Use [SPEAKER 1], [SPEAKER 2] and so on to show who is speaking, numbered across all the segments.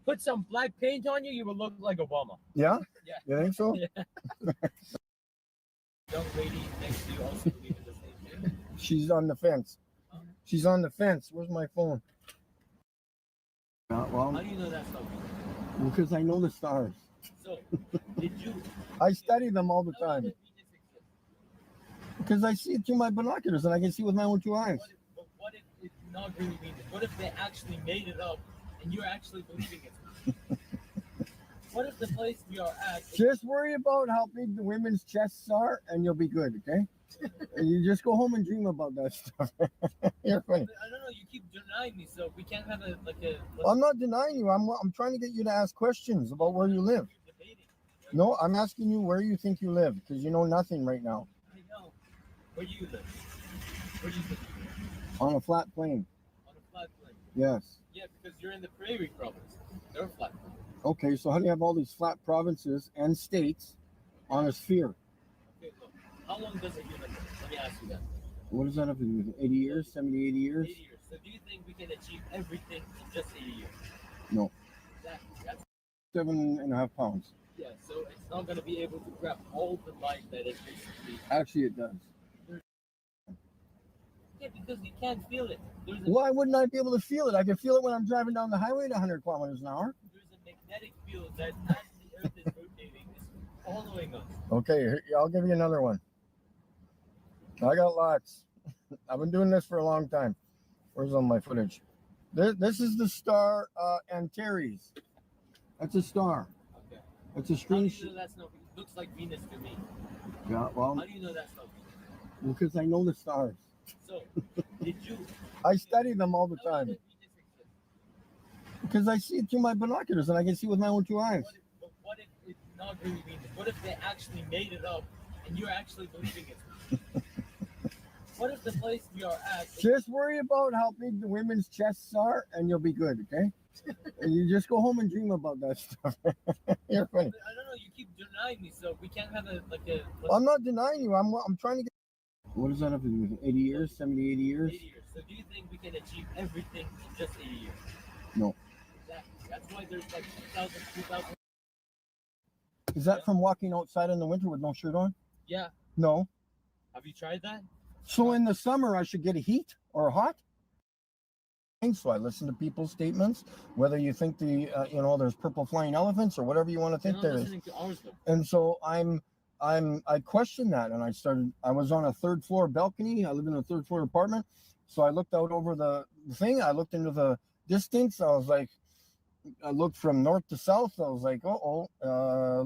[SPEAKER 1] put some black paint on you, you will look like Obama.
[SPEAKER 2] Yeah?
[SPEAKER 1] Yeah.
[SPEAKER 2] You think so?
[SPEAKER 1] Yeah. Young lady next to you also believe in the same thing.
[SPEAKER 2] She's on the fence. She's on the fence. Where's my phone?
[SPEAKER 1] How do you know that's not me?
[SPEAKER 2] Because I know the stars.
[SPEAKER 1] So, did you?
[SPEAKER 2] I study them all the time. Because I see it through my binoculars and I can see with my own two eyes.
[SPEAKER 1] What if it's not really Venus? What if they actually made it up and you're actually believing it? What if the place we are at?
[SPEAKER 2] Just worry about how big the women's chests are and you'll be good, okay? And you just go home and dream about that stuff. You're funny.
[SPEAKER 1] I don't know, you keep denying me, so we can't have a.
[SPEAKER 2] I'm not denying you. I'm trying to get you to ask questions about where you live. No, I'm asking you where you think you live because you know nothing right now.
[SPEAKER 1] I know. Where do you live? Where do you live?
[SPEAKER 2] On a flat plane.
[SPEAKER 1] On a flat plane?
[SPEAKER 2] Yes.
[SPEAKER 1] Yeah, because you're in the prairie province. They're flat.
[SPEAKER 2] Okay, so how do you have all these flat provinces and states on a sphere?
[SPEAKER 1] Okay, look. How long does a human live? Let me ask you that.
[SPEAKER 2] What does that have to do with it? 80 years? 70, 80 years?
[SPEAKER 1] 80 years. So do you think we can achieve everything in just 80 years?
[SPEAKER 2] No.
[SPEAKER 1] Exactly. That's
[SPEAKER 2] 7.5 pounds.
[SPEAKER 1] Yeah, so it's not going to be able to grab all the light that it basically.
[SPEAKER 2] Actually, it does.
[SPEAKER 1] Yeah, because you can't feel it.
[SPEAKER 2] Why wouldn't I be able to feel it? I can feel it when I'm driving down the highway at 100 kilometers an hour.
[SPEAKER 1] There's a magnetic field that, as the Earth is rotating, is following us.
[SPEAKER 2] Okay, I'll give you another one. I got lots. I've been doing this for a long time. Where's all my footage? This is the star Antares. That's a star.
[SPEAKER 1] Okay.
[SPEAKER 2] It's a
[SPEAKER 1] How do
[SPEAKER 2] screenshot.
[SPEAKER 1] you know that's not? It looks like Venus to me.
[SPEAKER 2] Yeah, well,
[SPEAKER 1] How do you know that's not Venus?
[SPEAKER 2] because I know the stars.
[SPEAKER 1] So, did you?
[SPEAKER 2] I study them all the
[SPEAKER 1] How
[SPEAKER 2] time.
[SPEAKER 1] did Venus exist?
[SPEAKER 2] Because I see it through my binoculars and I can see with my own two eyes.
[SPEAKER 1] What if it's not really Venus? What if they actually made it up and you're actually believing it? What if the place we are at?
[SPEAKER 2] Just worry about how big the women's chests are and you'll be good, okay? And you just go home and dream about that stuff. You're funny.
[SPEAKER 1] I don't know, you keep denying me, so we can't have a.
[SPEAKER 2] I'm not denying you. I'm trying to get. What does that have to do with it? 80 years? 70, 80 years?
[SPEAKER 1] 80 years. So do you think we can achieve everything in just 80 years?
[SPEAKER 2] No.
[SPEAKER 1] Exactly. That's why there's like 2,000.
[SPEAKER 2] Is that from walking outside in the winter with no shirt on?
[SPEAKER 1] Yeah.
[SPEAKER 2] No.
[SPEAKER 1] Have you tried that?
[SPEAKER 2] So in the summer, I should get a heat or a hot? So I listen to people's statements, whether you think there's purple flying elephants or whatever you want to think
[SPEAKER 1] You're
[SPEAKER 2] there
[SPEAKER 1] not
[SPEAKER 2] is.
[SPEAKER 1] listening to ours, though.
[SPEAKER 2] And so I questioned that, and I was on a third floor balcony. I live in a third floor apartment. So I looked out over the thing. I looked into the distance. I looked from north to south. I was like,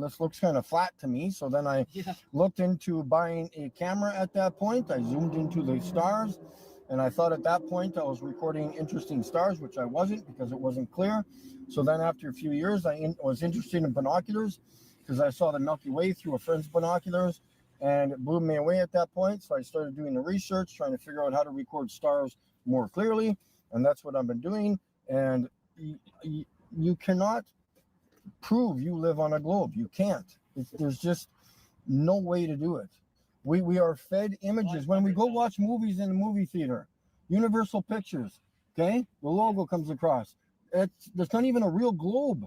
[SPEAKER 2] this looks kind of flat to me. So then I looked into buying a camera at that point. I zoomed into the stars, and I thought at that point I was recording interesting stars, which I wasn't because it wasn't clear. So then after a few years, I was interested in binoculars because I saw the Milky Way through a friend's binoculars, and it blew me away at that point. So I started doing the research, trying to figure out how to record stars more clearly, and that's what I've been doing. And you cannot prove you live on a globe. You can't. There's just no way to do it. We are fed images. When we go watch movies in the movie theater, Universal Pictures, okay? The logo comes across. There's not even a real globe.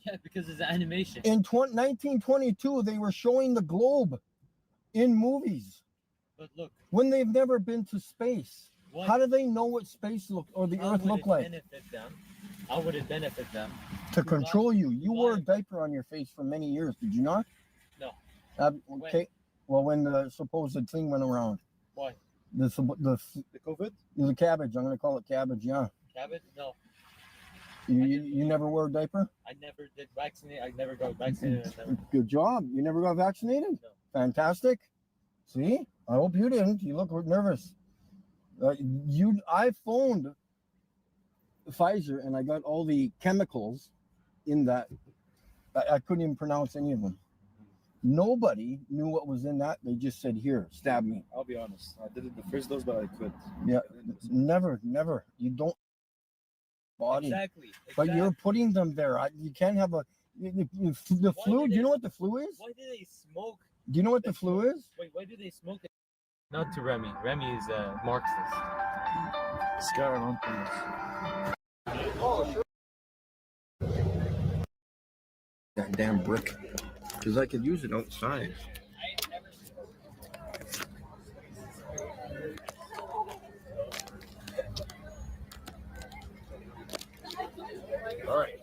[SPEAKER 1] Yeah, because it's animation.
[SPEAKER 2] In 1922, they were showing the globe in movies.
[SPEAKER 1] But look.
[SPEAKER 2] When they've never been to space. How do they know what space or the Earth look like?
[SPEAKER 1] How would it benefit them?
[SPEAKER 2] To control you. You wore a diaper on your face for many years, did you not?
[SPEAKER 1] No.
[SPEAKER 2] Okay. Well, when the supposed thing went around.
[SPEAKER 1] Why?
[SPEAKER 2] The
[SPEAKER 1] COVID?
[SPEAKER 2] The cabbage. I'm going to call it cabbage, yeah.
[SPEAKER 1] Cabbage? No.
[SPEAKER 2] You never wore a diaper?
[SPEAKER 1] I never did vaccinate. I never got vaccinated.
[SPEAKER 2] Good job. You never got vaccinated?
[SPEAKER 1] No.
[SPEAKER 2] Fantastic. See? I hope you didn't. You look nervous. I phoned Pfizer and I got all the chemicals in that. I couldn't even pronounce any of them. Nobody knew what was in that. They just said, here, stab me.
[SPEAKER 3] I'll be honest. I did it the first dose, but I quit.
[SPEAKER 2] Yeah, never. You don't body.
[SPEAKER 1] Exactly.
[SPEAKER 2] But you're putting them there. You can't have the flu. Do you know what the flu is?
[SPEAKER 1] Why do they smoke?
[SPEAKER 2] Do you know what the flu is?
[SPEAKER 1] Wait, why do they smoke it? Not to Remy. Remy is a Marxist.
[SPEAKER 3] Scar on
[SPEAKER 2] that damn brick because I could use it outside. All right.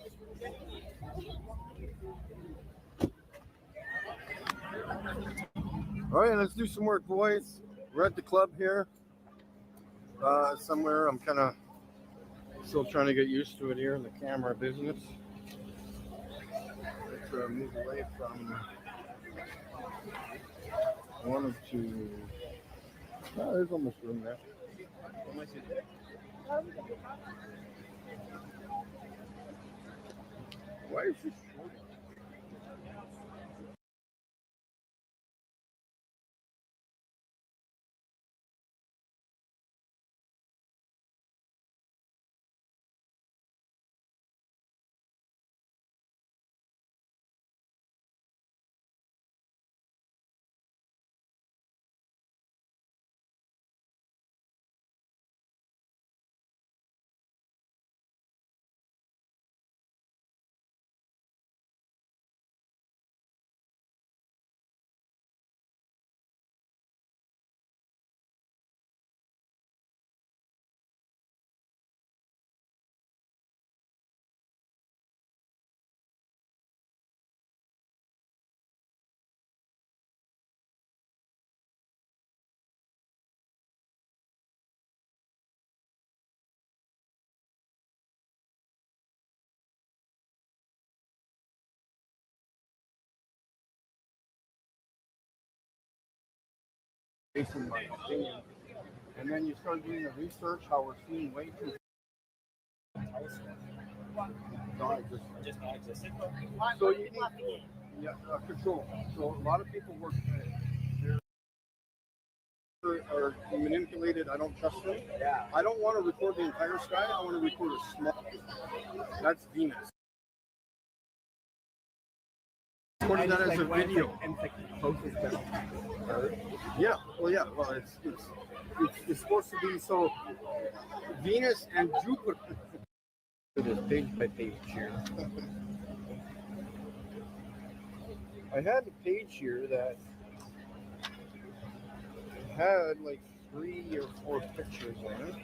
[SPEAKER 2] All right, let's do some work, boys. We're at the club here. Somewhere. I'm kind of still trying to get used to it here in the camera business. Let's move away from one of two. Oh, there's almost room there. Why is this short? Based on my opinion. And then you start doing the research how we're seeing way too.
[SPEAKER 1] Just not existent.
[SPEAKER 2] So you need control. So a lot of people work are manipulated. I don't trust them.
[SPEAKER 1] Yeah.
[SPEAKER 2] I don't want to record the entire sky. I want to record a small. That's Venus. Recording that as a video. Yeah. Well, yeah. Well, it's supposed to be so. Venus and Jupiter. It is page by page here. I had a page here that had like 3 or 4 pictures on it.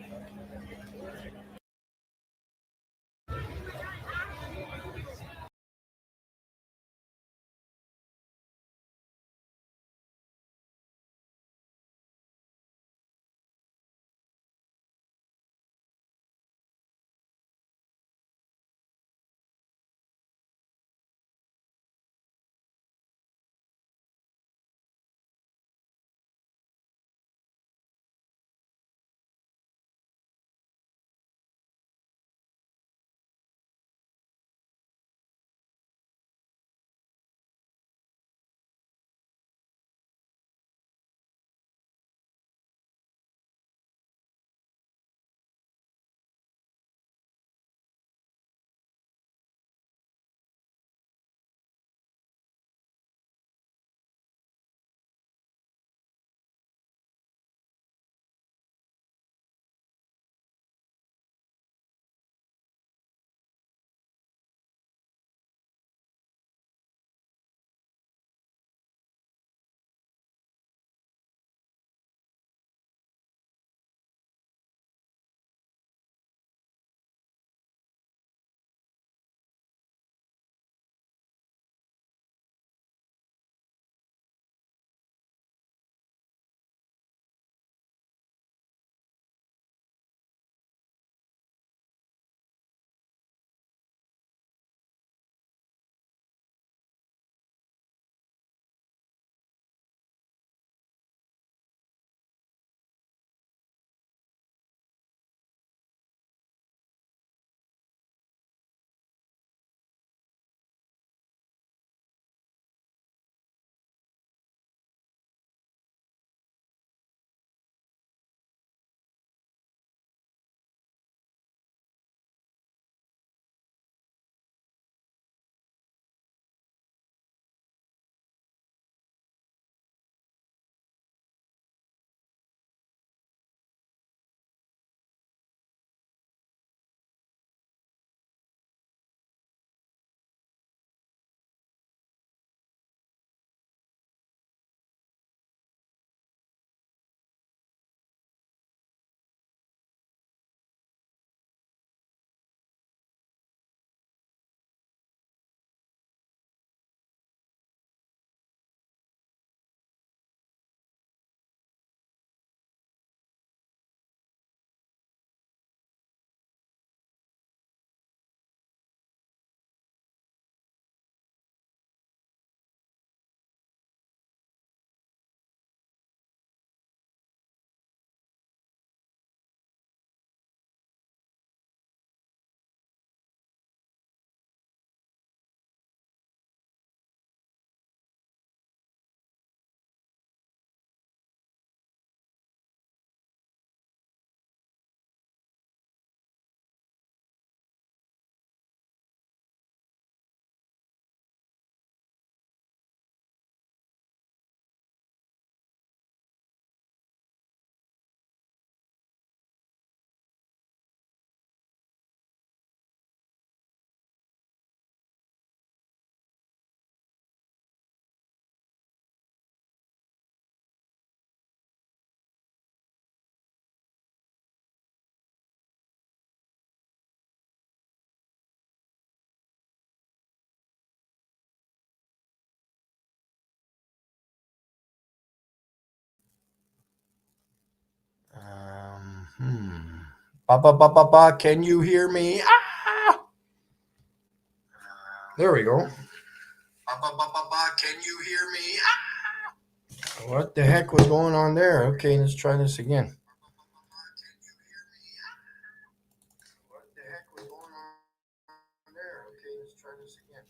[SPEAKER 4] Ba, ba, ba, ba, ba. Can you hear me? Ah! There we go. Ba, ba, ba, ba, ba. Can you hear me? Ah! What the heck was going on there? Okay, let's try this again. What the heck was going on there? Okay, let's try this again.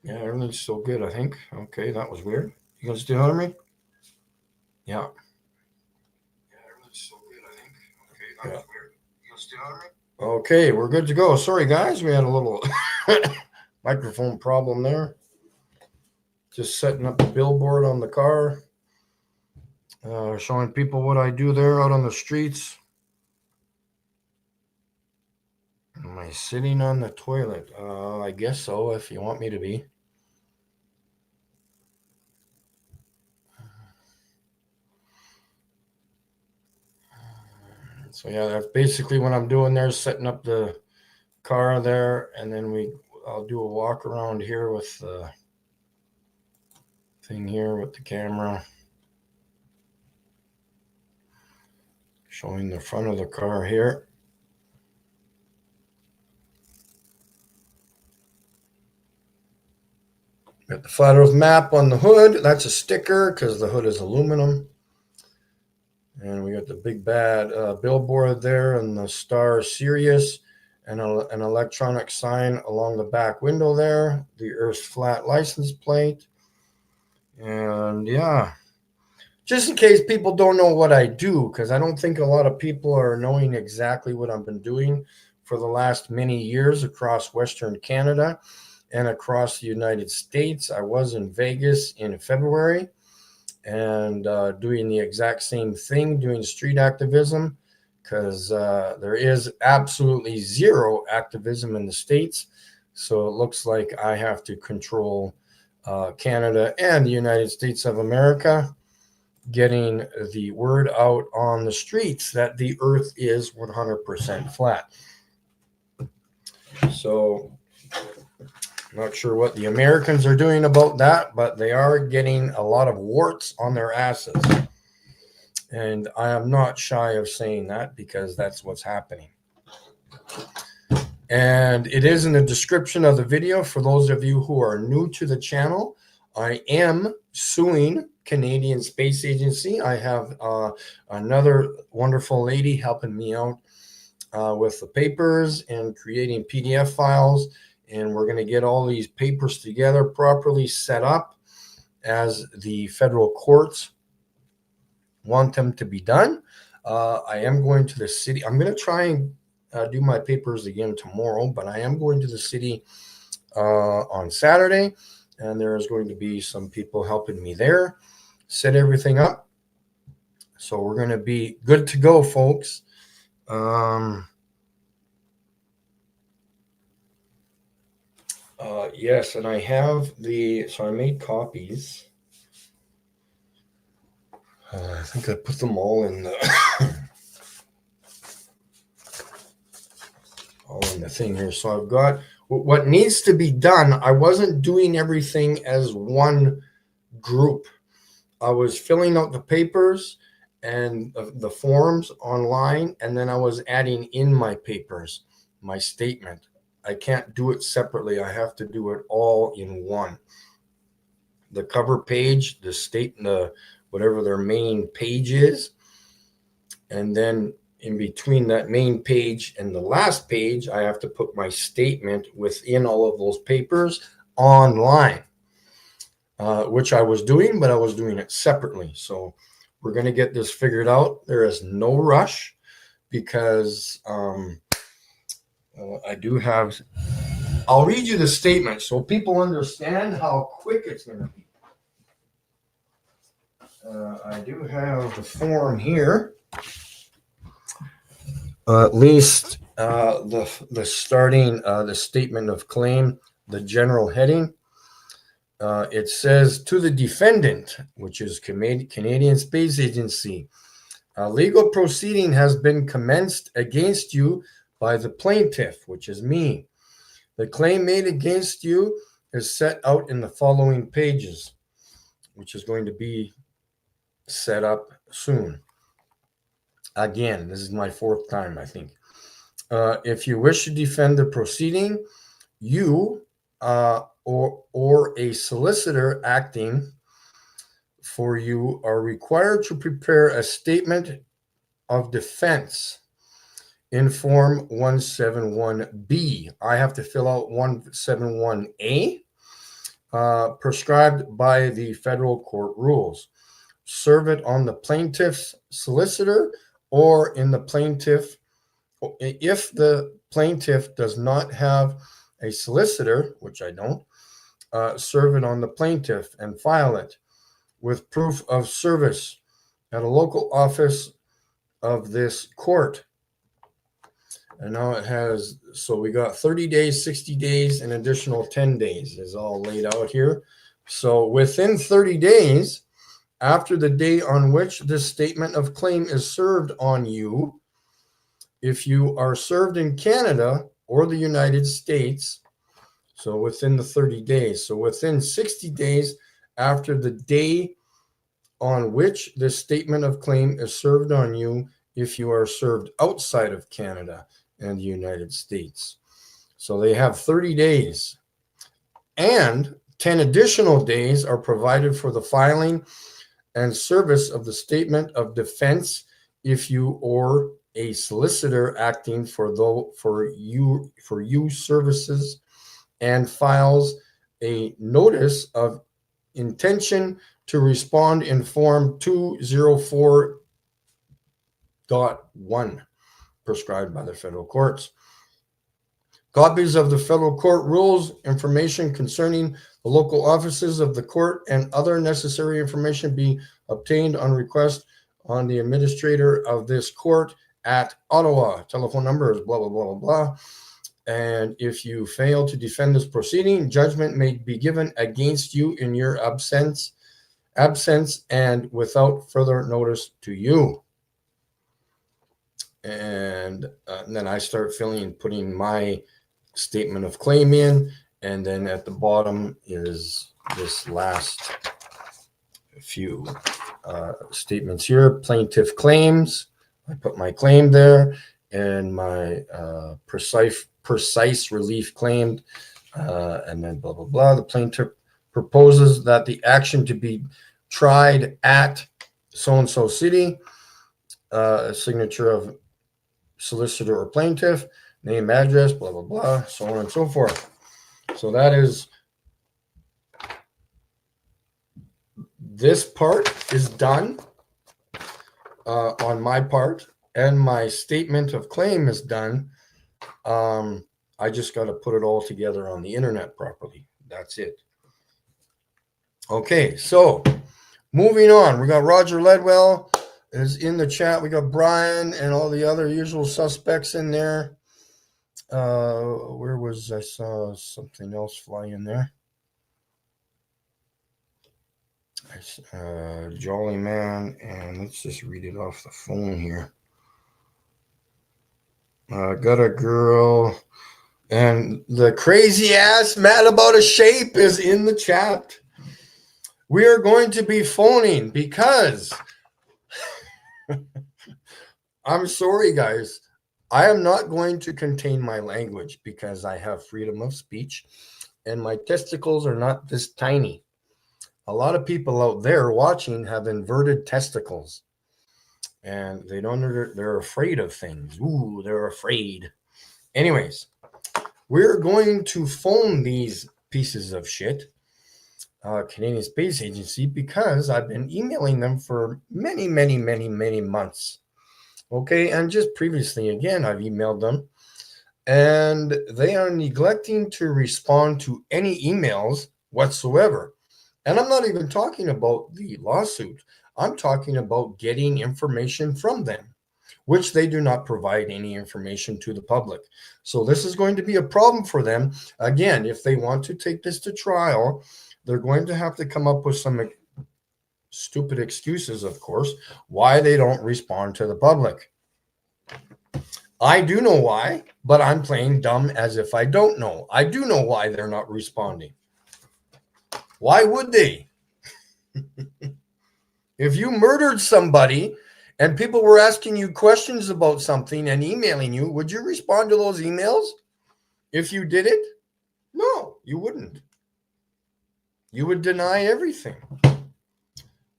[SPEAKER 4] Yeah, everything's still good, I think. Okay, that was weird. You guys still hear me? Yeah. Yeah, everything's still good, I think. Okay, that was weird. You guys still hear me? Okay, we're good to go. Sorry, guys. We had a little microphone problem there. Just setting up a billboard on the car. Showing people what I do there out on the streets. Am I sitting on the toilet? I guess so, if you want me to be. So yeah, that's basically what I'm doing there, setting up the car there, and then I'll do a walk around here with the thing here with the camera. Showing the front of the car here. Got the Flat Earth map on the hood. That's a sticker because the hood is aluminum. And we got the big bad billboard there and the star Sirius and an electronic sign along the back window there. The Earth's flat license plate. And yeah, just in case people don't know what I do, because I don't think a lot of people are knowing exactly what I've been doing for the last many years across Western Canada and across the United States. I was in Vegas in February and doing the exact same thing, doing street activism, because there is absolutely zero activism in the States. So it looks like I have to control Canada and the United States of America, getting the word out on the streets that the Earth is 100% flat. So I'm not sure what the Americans are doing about that, but they are getting a lot of warts on their asses. And I am not shy of saying that because that's what's happening. And it is in the description of the video. For those of you who are new to the channel, I am suing Canadian Space Agency. I have another wonderful lady helping me out with the papers and creating PDF files. And we're going to get all these papers together, properly set up as the federal courts want them to be done. I am going to the city. I'm going to try and do my papers again tomorrow, but I am going to the city on Saturday, and there's going to be some people helping me there, set everything up. So we're going to be good to go, folks. Yes, and I have so I made copies. I think I put them all in the thing here. So I've got what needs to be done. I wasn't doing everything as one group. I was filling out the papers and the forms online, and then I was adding in my papers, my statement. I can't do it separately. I have to do it all in one. The cover page, whatever their main page is, and then in between that main page and the last page, I have to put my statement within all of those papers online, which I was doing, but I was doing it separately. So we're going to get this figured out. There is no rush because I do have, I'll read you the statement so people understand how quick it's going to be. I do have the form here. At least the starting, the statement of claim, the general heading. It says, to the defendant, which is Canadian Space Agency, A legal proceeding has been commenced against you by the plaintiff, which is me. The claim made against you is set out in the following pages, which is going to be set up soon. Again, this is my fourth time, I think. If you wish to defend the proceeding, you or a solicitor acting for you are required to prepare a statement of defense in Form 171B. I have to fill out 171A, prescribed by the federal court rules. Serve it on the plaintiff's solicitor or in the plaintiff. If the plaintiff does not have a solicitor, which I don't, serve it on the plaintiff and file it with proof of service at a local office of this court. And now it has, so we got 30 days, 60 days, an additional 10 days is all laid out here. So within 30 days, after the day on which this statement of claim is served on you, if you are served in Canada or the United States, so within the 30 days, so within 60 days after the day on which this statement of claim is served on you, if you are served outside of Canada and the United States. So they have 30 days, and 10 additional days are provided for the filing and service of the statement of defense if you or a solicitor acting for you services and files a notice of intention to respond in Form 204.1 prescribed by the federal courts. Copies of the federal court rules, information concerning the local offices of the court, and other necessary information be obtained on request on the administrator of this court at Ottawa. Telephone number is blah, blah, blah, blah, blah. And if you fail to defend this proceeding, judgment may be given against you in your absence and without further notice to you. And then I start putting my statement of claim in, and then at the bottom is this last few statements here. Plaintiff claims. I put my claim there, and my precise relief claimed, and then blah blah blah. The plaintiff proposes that the action to be tried at so and so city. Signature of solicitor or plaintiff, name, address, blah, blah, blah, so on and so forth. So that is, this part is done on my part, and my statement of claim is done. I just got to put it all together on the internet properly. That's it. Okay, so moving on. We got Roger Ledwell is in the chat. We got Brian and all the other usual suspects in there. Where was I saw something else fly in there. Jolly Man, and let's just read it off the phone here. Got a girl, and the crazy ass mad about a shape is in the chat. We are going to be phoning because I'm sorry, guys. I am not going to contain my language because I have freedom of speech and my testicles are not this tiny. A lot of people out there watching have inverted testicles and they're afraid of things. Ooh, they're afraid. Anyways, we're going to phone these pieces of shit, Canadian Space Agency, because I've been emailing them for many months. Okay, and just previously, again, I've emailed them, and they are neglecting to respond to any emails whatsoever. And I'm not even talking about the lawsuit. I'm talking about getting information from them, which they do not provide any information to the public. So this is going to be a problem for them. Again, if they want to take this to trial, they're going to have to come up with some stupid excuses, of course, why they don't respond to the public. I do know why, but I'm playing dumb as if I don't know. I do know why they're not responding. Why would they? If you murdered somebody and people were asking you questions about something and emailing you, would you respond to those emails if you did it? No, you wouldn't. You would deny everything.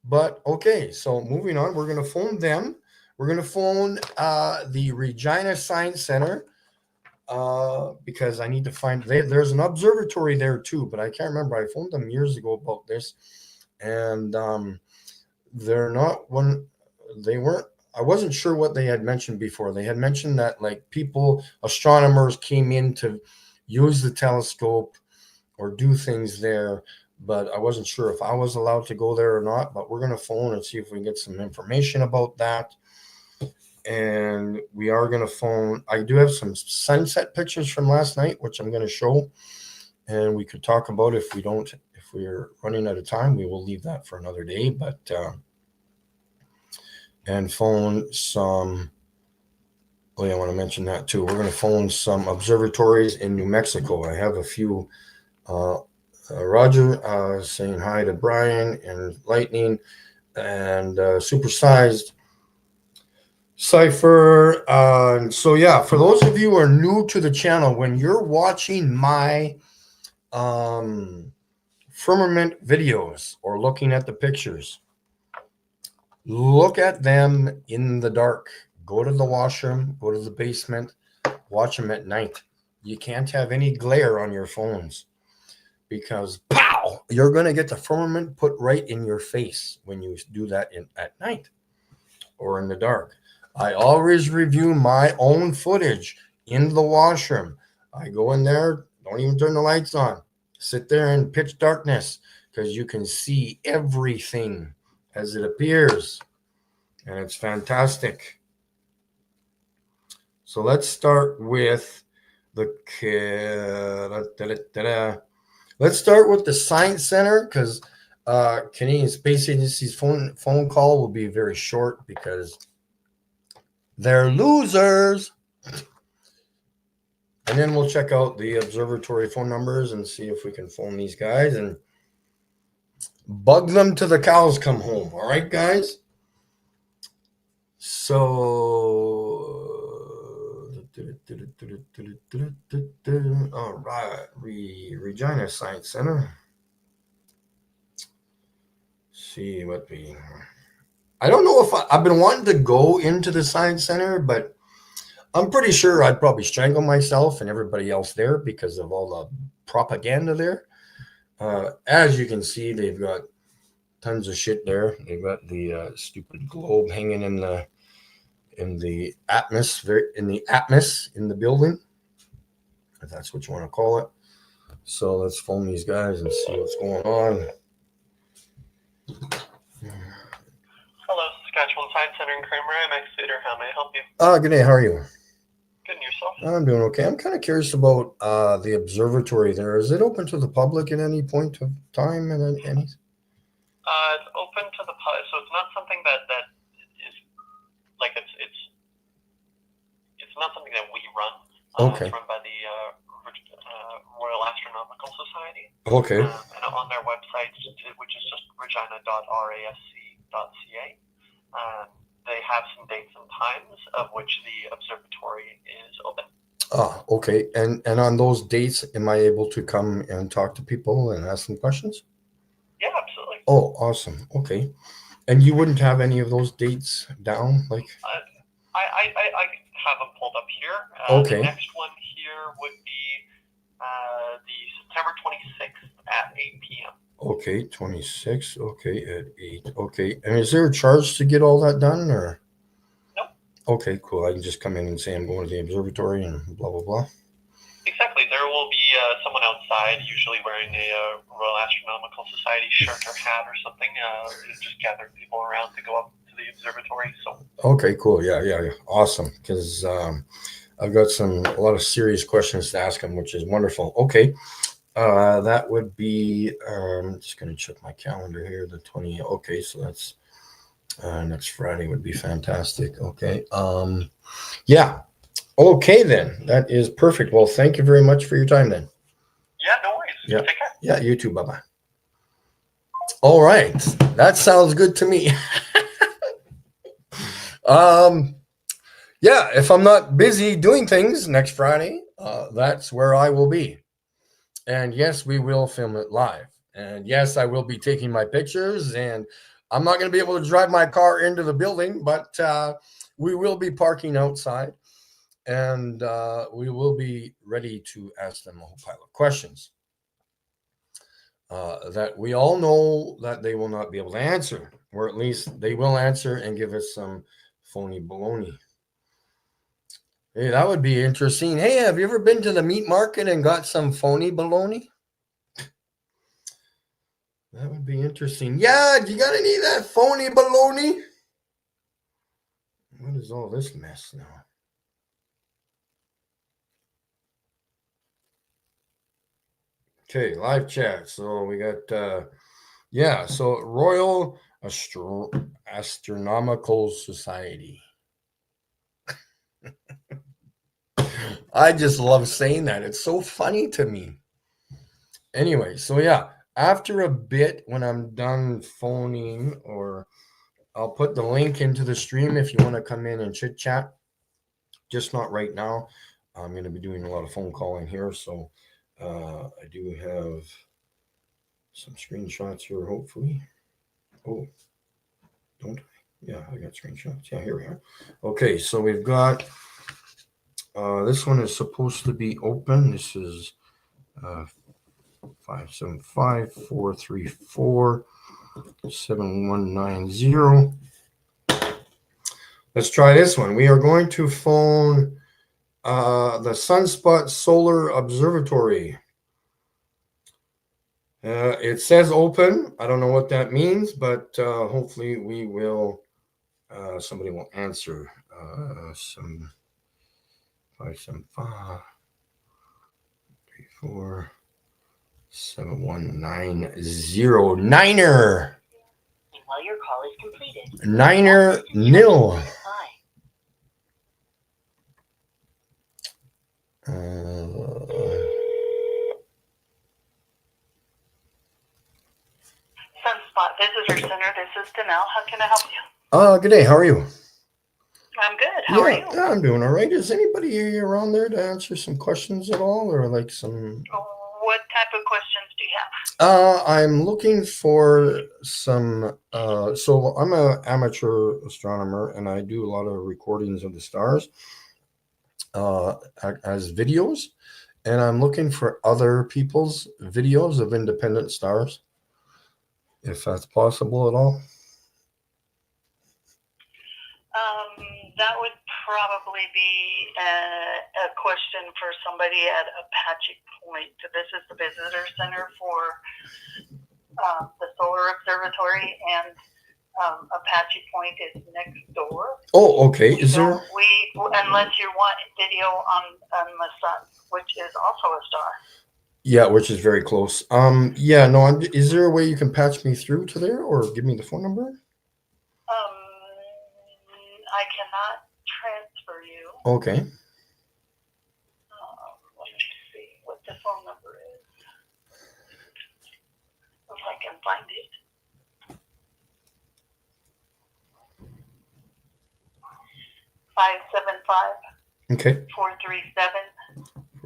[SPEAKER 4] But okay, so moving on, we're going to phone them. We're going to phone the Regina Science Center because I need to find, there's an observatory there too, but I can't remember. I phoned them years ago about this, and they're not one, they weren't, I wasn't sure what they had mentioned before. They had mentioned that like people, astronomers came in to use the telescope or do things there, but I wasn't sure if I was allowed to go there or not. But we're going to phone and see if we can get some information about that. And we are going to phone, I do have some sunset pictures from last night, which I'm going to show, and we could talk about if we're running out of time, we will leave that for another day. But and phone some, oh yeah, I want to mention that too. We're going to phone some observatories in New Mexico. I have a few, Roger saying hi to Brian and Lightning and Supersized Cypher. So yeah, for those of you who are new to the channel, when you're watching my firmament videos or looking at the pictures, look at them in the dark. Go to the washroom, go to the basement, watch them at night. You can't have any glare on your phones because pow, you're going to get the firmament put right in your face when you do that at night or in the dark. I always review my own footage in the washroom. I go in there, don't even turn the lights on. Sit there in pitch darkness because you can see everything as it appears, and it's fantastic. So let's start with let's start with the Science Center, because Canadian Space Agency's phone call will be very short because they're losers. And then we'll check out the observatory phone numbers and see if we can phone these guys and bug them till the cows come home. All right, guys? So, all right, Regina Science Center. See what I don't know if I've been wanting to go into the Science Center, but I'm pretty sure I'd probably strangle myself and everybody else there because of all the propaganda there. As you can see, they've got tons of shit there. They've got the stupid globe hanging in the atmosphere, in the building, if that's what you want to call it. So let's phone these guys and see what's going on.
[SPEAKER 5] Hello, Saskatchewan Science Center in Kramer. I'm Exeter. How may I help you?
[SPEAKER 4] Good day. How are you?
[SPEAKER 5] Good, and yourself?
[SPEAKER 4] I'm doing okay. I'm kind of curious about the observatory there. Is it open to the public at any point of time?
[SPEAKER 5] It's open to the public, so it's not something that is like it's not something that we run.
[SPEAKER 4] Okay.
[SPEAKER 5] It's run by the Royal Astronomical Society.
[SPEAKER 4] Okay.
[SPEAKER 5] And on their website, which is just regina.rasc.ca, they have some dates and times of which the observatory is open.
[SPEAKER 4] Okay. And on those dates, am I able to come and talk to people and ask them questions?
[SPEAKER 5] Yeah, absolutely.
[SPEAKER 4] Oh, awesome. Okay. And you wouldn't have any of those dates down, like?
[SPEAKER 5] I have them pulled up here.
[SPEAKER 4] Okay.
[SPEAKER 5] The next one here would be the September 26th at 8 p.m.
[SPEAKER 4] Okay, 26. Okay, at 8. Okay. And is there a charge to get all that done, or?
[SPEAKER 5] Nope.
[SPEAKER 4] Okay, cool. I can just come in and say I'm going to the observatory and blah, blah, blah.
[SPEAKER 5] Exactly. There will be someone outside, usually wearing a Royal Astronomical Society shirt or hat or something, just gathering people around to go up to the observatory. So.
[SPEAKER 4] Okay, cool. Yeah. Awesome. Because I've got a lot of serious questions to ask them, which is wonderful. Okay. That would be, I'm just going to check my calendar here, the 20th. Okay, so that's next Friday would be fantastic. Okay. Yeah. Okay, then. That is perfect. Well, thank you very much for your time then.
[SPEAKER 5] Yeah, no worries.
[SPEAKER 4] Yeah.
[SPEAKER 5] Take care.
[SPEAKER 4] Yeah, you too. Bye-bye. All right. That sounds good to me. Yeah, if I'm not busy doing things next Friday, that's where I will be. And yes, we will film it live. And yes, I will be taking my pictures. And I'm not going to be able to drive my car into the building, but we will be parking outside. And we will be ready to ask them a whole pile of questions that we all know that they will not be able to answer, or at least they will answer and give us some phony baloney. Hey, that would be interesting. Hey, have you ever been to the meat market and got some phony baloney? That would be interesting. Yeah, you got any of that phony baloney? What is all this mess now? Okay, live chat. So we got, yeah, so Royal Astronomical Society. I just love saying that. It's so funny to me. Anyway, so yeah, after a bit, when I'm done phoning, or I'll put the link into the stream if you want to come in and chit chat. Just not right now. I'm going to be doing a lot of phone calling here, so I do have some screenshots here, hopefully. Oh, don't I? Yeah, I got screenshots. Yeah, here we are. Okay, so we've got this one is supposed to be open. This is 575-434-7190. Let's try this one. We are going to phone the Sunspot Solar Observatory. It says open. I don't know what that means, but hopefully we will. Somebody will answer. Some 575-347-190. Niner.
[SPEAKER 6] While your call is completed.
[SPEAKER 4] Niner nil.
[SPEAKER 6] Sunspot Visitor Center, this is Danelle. How can I help you?
[SPEAKER 4] Good day. How are you?
[SPEAKER 6] I'm good. How are you?
[SPEAKER 4] Yeah, I'm doing all right. Is anybody around there to answer some questions at all, or like some?
[SPEAKER 6] What type of questions do you have?
[SPEAKER 4] I'm looking for some. So I'm an amateur astronomer, and I do a lot of recordings of the stars as videos, and I'm looking for other people's videos of independent stars, if that's possible at all.
[SPEAKER 6] That would probably be a question for somebody at Apache Point. This is the visitor center for the Solar Observatory, and Apache Point is next door.
[SPEAKER 4] Oh, okay. Is there?
[SPEAKER 6] Unless you want video on the sun, which is also a star.
[SPEAKER 4] Yeah, which is very close. Yeah, no. Is there a way you can patch me through to there, or give me the phone number?
[SPEAKER 6] I cannot transfer you.
[SPEAKER 4] Okay.
[SPEAKER 6] Let me see what the phone number is. If I can find it. 575.
[SPEAKER 4] Okay.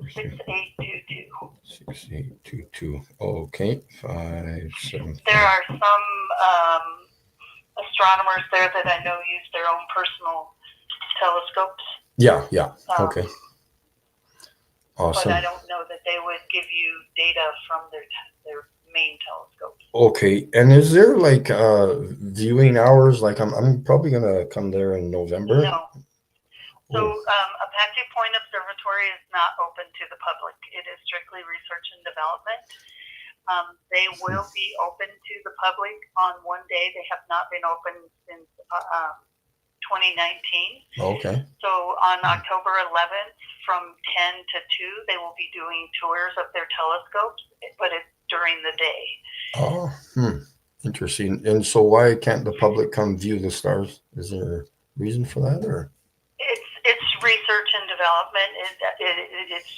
[SPEAKER 6] 437-6822.
[SPEAKER 4] 6822. Okay. 575.
[SPEAKER 6] There are some astronomers there that I know use their own personal telescopes.
[SPEAKER 4] Yeah. Okay. Awesome.
[SPEAKER 6] But I don't know that they would give you data from their main telescopes.
[SPEAKER 4] Okay. And is there like viewing hours? Like I'm probably gonna come there in November.
[SPEAKER 6] No. So Apache Point Observatory is not open to the public. It is strictly research and development. They will be open to the public on one day. They have not been open since 2019.
[SPEAKER 4] Okay.
[SPEAKER 6] So on October 11th from 10 to 2, they will be doing tours of their telescopes, but it's during the day.
[SPEAKER 4] Oh, interesting. And so why can't the public come view the stars? Is there a reason for that, or?
[SPEAKER 6] It's research and development. It's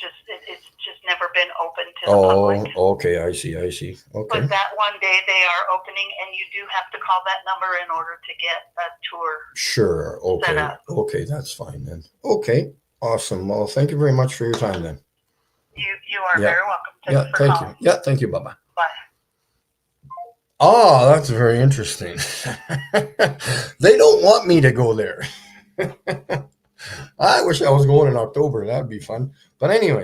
[SPEAKER 6] just never been open to the
[SPEAKER 4] Oh,
[SPEAKER 6] public.
[SPEAKER 4] okay. I see. Okay.
[SPEAKER 6] But that one day they are opening, and you do have to call that number in order to get a tour.
[SPEAKER 4] Sure. Okay.
[SPEAKER 6] Set up.
[SPEAKER 4] Okay. That's fine then. Okay. Awesome. Well, thank you very much for your time then.
[SPEAKER 6] You are very welcome.
[SPEAKER 4] Yeah.
[SPEAKER 6] For
[SPEAKER 4] Thank
[SPEAKER 6] calling.
[SPEAKER 4] you. Yeah. Thank you. Bye-bye.
[SPEAKER 6] Bye.
[SPEAKER 4] Oh, that's very interesting. They don't want me to go there. I wish I was going in October. That'd be fun. But anyway,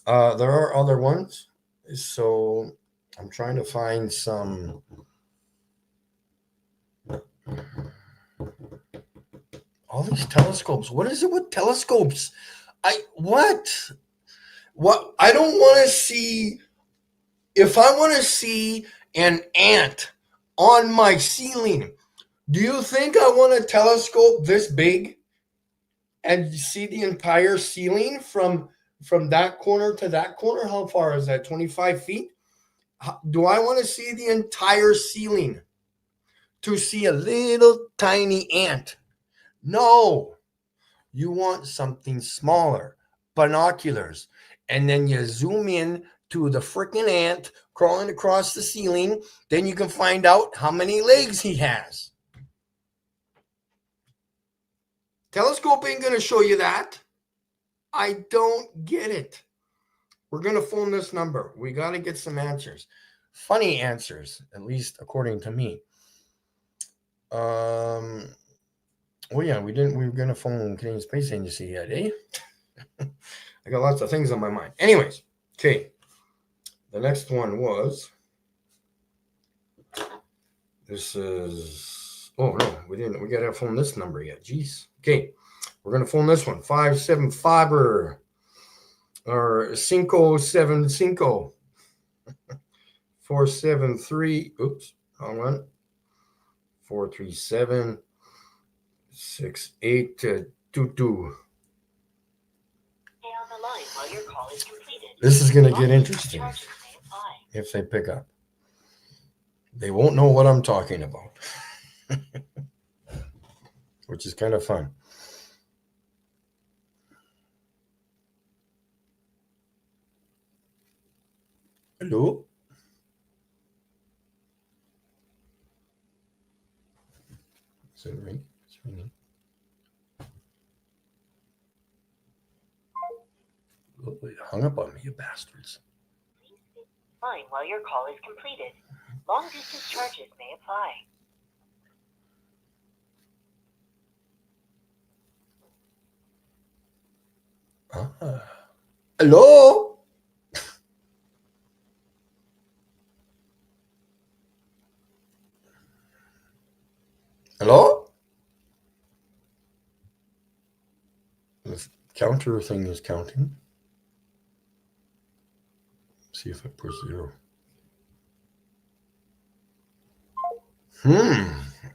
[SPEAKER 4] there are other ones. So I'm trying to find some. All these telescopes. What is it with telescopes? What I don't want to see. If I want to see an ant on my ceiling, do you think I want a telescope this big and see the entire ceiling from that corner to that corner? How far is that? 25 feet? Do I want to see the entire ceiling to see a little tiny ant? No. You want something smaller, binoculars, and then you zoom in to the freaking ant crawling across the ceiling. Then you can find out how many legs he has. Telescope ain't going to show you that. I don't get it. We're going to phone this number. We got to get some answers. Funny answers, at least according to me. Well, yeah, we were going to phone Canadian Space Agency yet, eh? I got lots of things on my mind. Anyways, okay. The next one was, this is, oh no, we got to phone this number yet. Jeez. Okay. We're going to phone this one, 575 or 575 473, oops, wrong one, 437 6822. This is going to get interesting if they pick up. They won't know what I'm talking about, which is kind of fun. Hello? Is it ringing? It's ringing. Oh, you hung up on me, you bastards.
[SPEAKER 7] Fine while your call is completed. Long distance charges may apply.
[SPEAKER 4] Hello? Hello? The counter thing is counting. See if I push 0.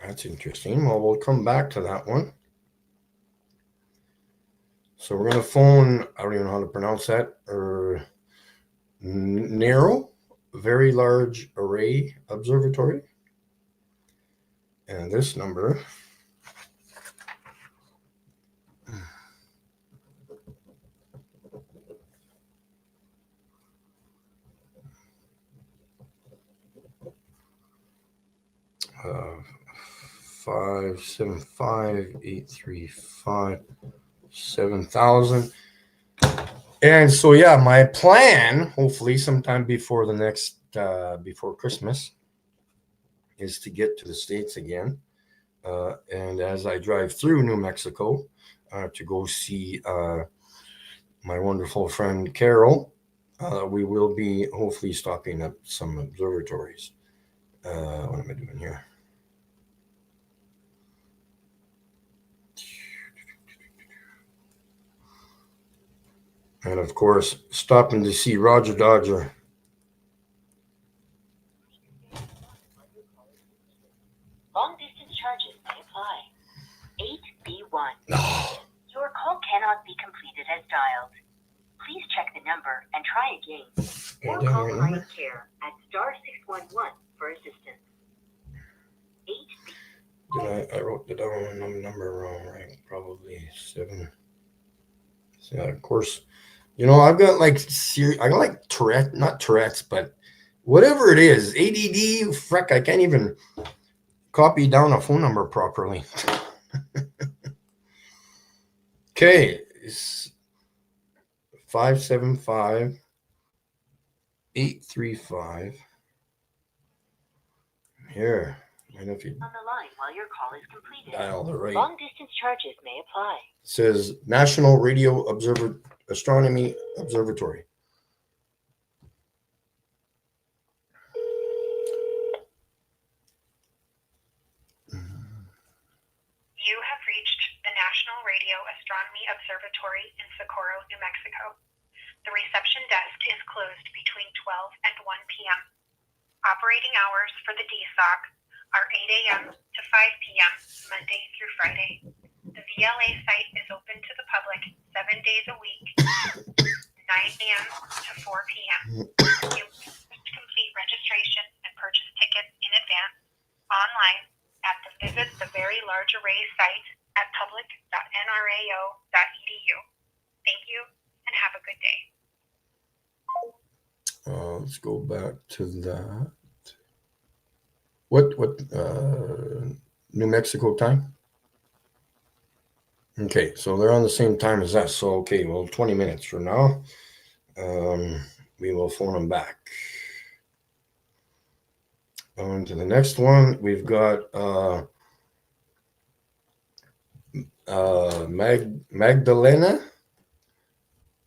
[SPEAKER 4] That's interesting. Well, we'll come back to that one. So we're going to phone, I don't even know how to pronounce that, or Narrow, Very Large Array Observatory. And this number, uh, 575-835-7000. And so, yeah, my plan, hopefully sometime before the next, before Christmas, is to get to the States again. And as I drive through New Mexico to go see my wonderful friend Carol, we will be hopefully stopping at some observatories. What am I doing here? And of course, stopping to see Roger Dodger.
[SPEAKER 7] Long distance charges may apply. 8B1.
[SPEAKER 4] Oh.
[SPEAKER 7] Your call call cannot be completed as dialed. Please check the number and try again. Or
[SPEAKER 4] Okay,
[SPEAKER 7] call
[SPEAKER 4] right
[SPEAKER 7] client
[SPEAKER 4] number.
[SPEAKER 7] care at *611 for assistance. 8.
[SPEAKER 4] I wrote the down number wrong, right? Probably 7. Yeah, of course. You know, I've got like I got like Tourette, not Tourette's, but whatever it is, ADD. Frick, I can't even copy down a phone number properly. Okay, it's 575-835. Here, and if you
[SPEAKER 7] On the line while your call is completed.
[SPEAKER 4] dial the right,
[SPEAKER 7] Long distance charges may apply.
[SPEAKER 4] it says National Radio Astronomy Observatory.
[SPEAKER 8] You have reached the National Radio Astronomy Observatory in Socorro, New Mexico. The reception desk is closed between 12 and 1 p.m. Operating hours for the DSOC are 8 a.m. to 5 p.m. Monday through Friday. The VLA site is open to the public 7 days a week, 9 a.m. to 4 p.m. You must complete registration and purchase tickets in advance online at the Visit the Very Large Array site at public.nrao.edu. Thank you and have a good day.
[SPEAKER 4] Let's go back to that. What New Mexico time? Okay, so they're on the same time as us. So okay, well, 20 minutes from now, we will phone them back. On to the next one, we've got Magdalena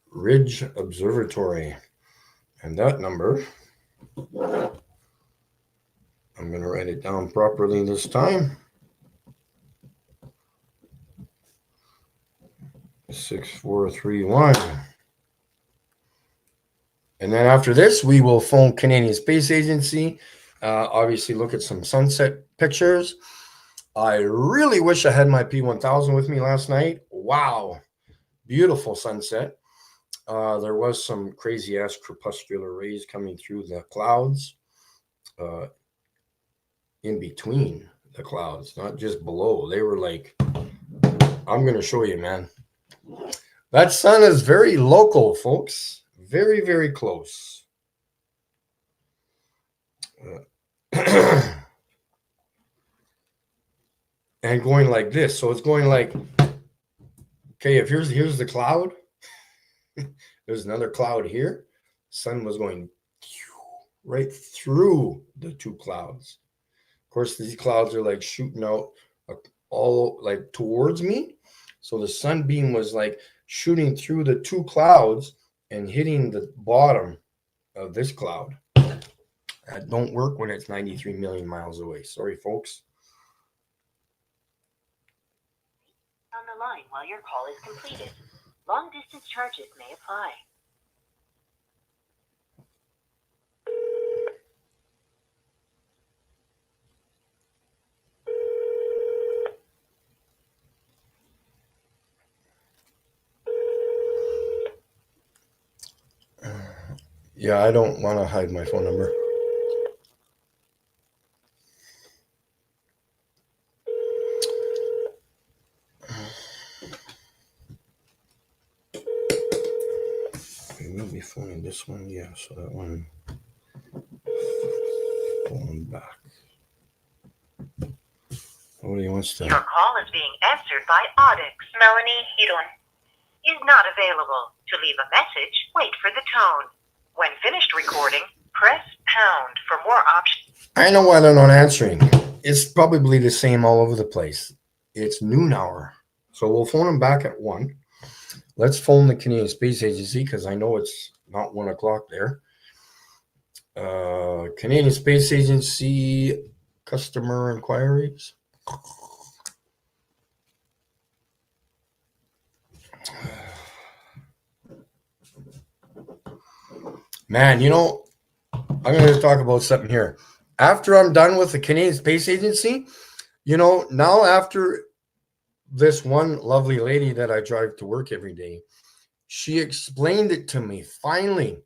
[SPEAKER 4] Ridge Observatory, and that number, I'm going to write it down properly this time. 6431. And then after this, we will phone Canadian Space Agency. Obviously, look at some sunset pictures. I really wish I had my P1000 with me last night. Wow, beautiful sunset. There was some crazy ass crepuscular rays coming through the clouds, in between the clouds, not just below. They were like, I'm going to show you, man. That sun is very local, folks. Very, very close. And going like this. So it's going like, okay, if here's the cloud. There's another cloud here. Sun was going right through the two clouds. Of course, these clouds are like shooting out all like towards me. So the sunbeam was like shooting through the two clouds and hitting the bottom of this cloud. That don't work when it's 93 million miles away. Sorry, folks.
[SPEAKER 7] On the line while your call is completed. Long distance charges may apply.
[SPEAKER 4] Yeah, I don't want to hide my phone number. We'll be phoning this one, yeah, so that one phone back. What do you want to?
[SPEAKER 7] Your call is being answered by Audix.
[SPEAKER 8] Melanie, how you doing?
[SPEAKER 7] Is not available. To leave a message, wait for the tone. When finished recording, press pound for more options.
[SPEAKER 4] I know why they're not answering. It's probably the same all over the place. It's noon hour. So we'll phone them back at 1. Let's phone the Canadian Space Agency because I know it's not 1 o'clock there. Canadian Space Agency customer inquiries. Man, you know, I'm going to talk about something here. After I'm done with the Canadian Space Agency, you know, now after this one lovely lady that I drive to work every day, she explained it to me finally.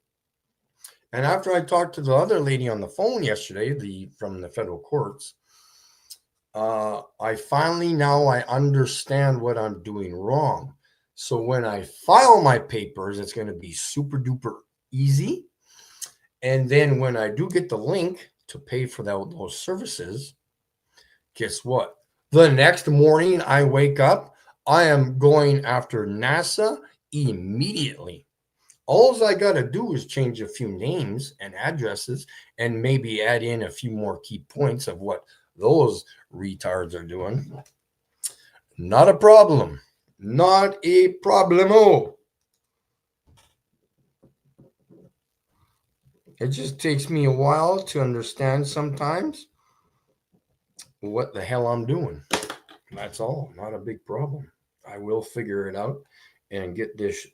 [SPEAKER 4] And after I talked to the other lady on the phone yesterday, from the federal courts, I finally now I understand what I'm doing wrong. So when I file my papers, it's going to be super duper easy. And then when I do get the link to pay for those services, guess what? The next morning I wake up, I am going after NASA immediately. All I got to do is change a few names and addresses and maybe add in a few more key points of what those retards are doing. Not a problem. Not a problemo. It just takes me a while to understand sometimes what the hell I'm doing. That's all. Not a big problem. I will figure it out and get this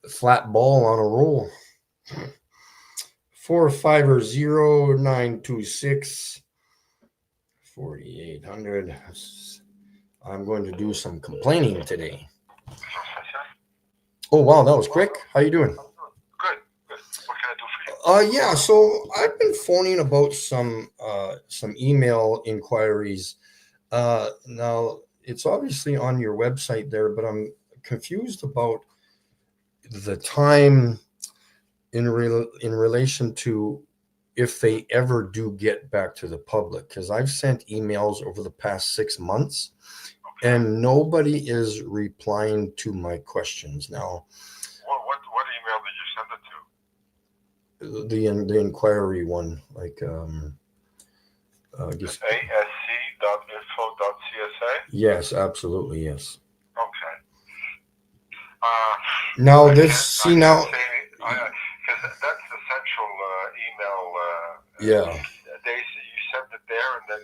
[SPEAKER 4] flat ball on a roll. 450-926 4800. I'm going to do some complaining today. Oh wow, that was quick. How you doing?
[SPEAKER 9] Good. What can I do for you?
[SPEAKER 4] Yeah, so I've been phoning about some email inquiries. Now it's obviously on your website there, but I'm confused about the time in relation to if they ever do get back to the public, because I've sent emails over the past 6 months and nobody is replying to my questions now.
[SPEAKER 9] What email did you send it to?
[SPEAKER 4] The inquiry one, like
[SPEAKER 9] Just asc.info.csa?
[SPEAKER 4] Yes, absolutely, yes.
[SPEAKER 9] Okay.
[SPEAKER 4] Now this now
[SPEAKER 9] because that's the central email.
[SPEAKER 4] Yeah.
[SPEAKER 9] You send it there, and then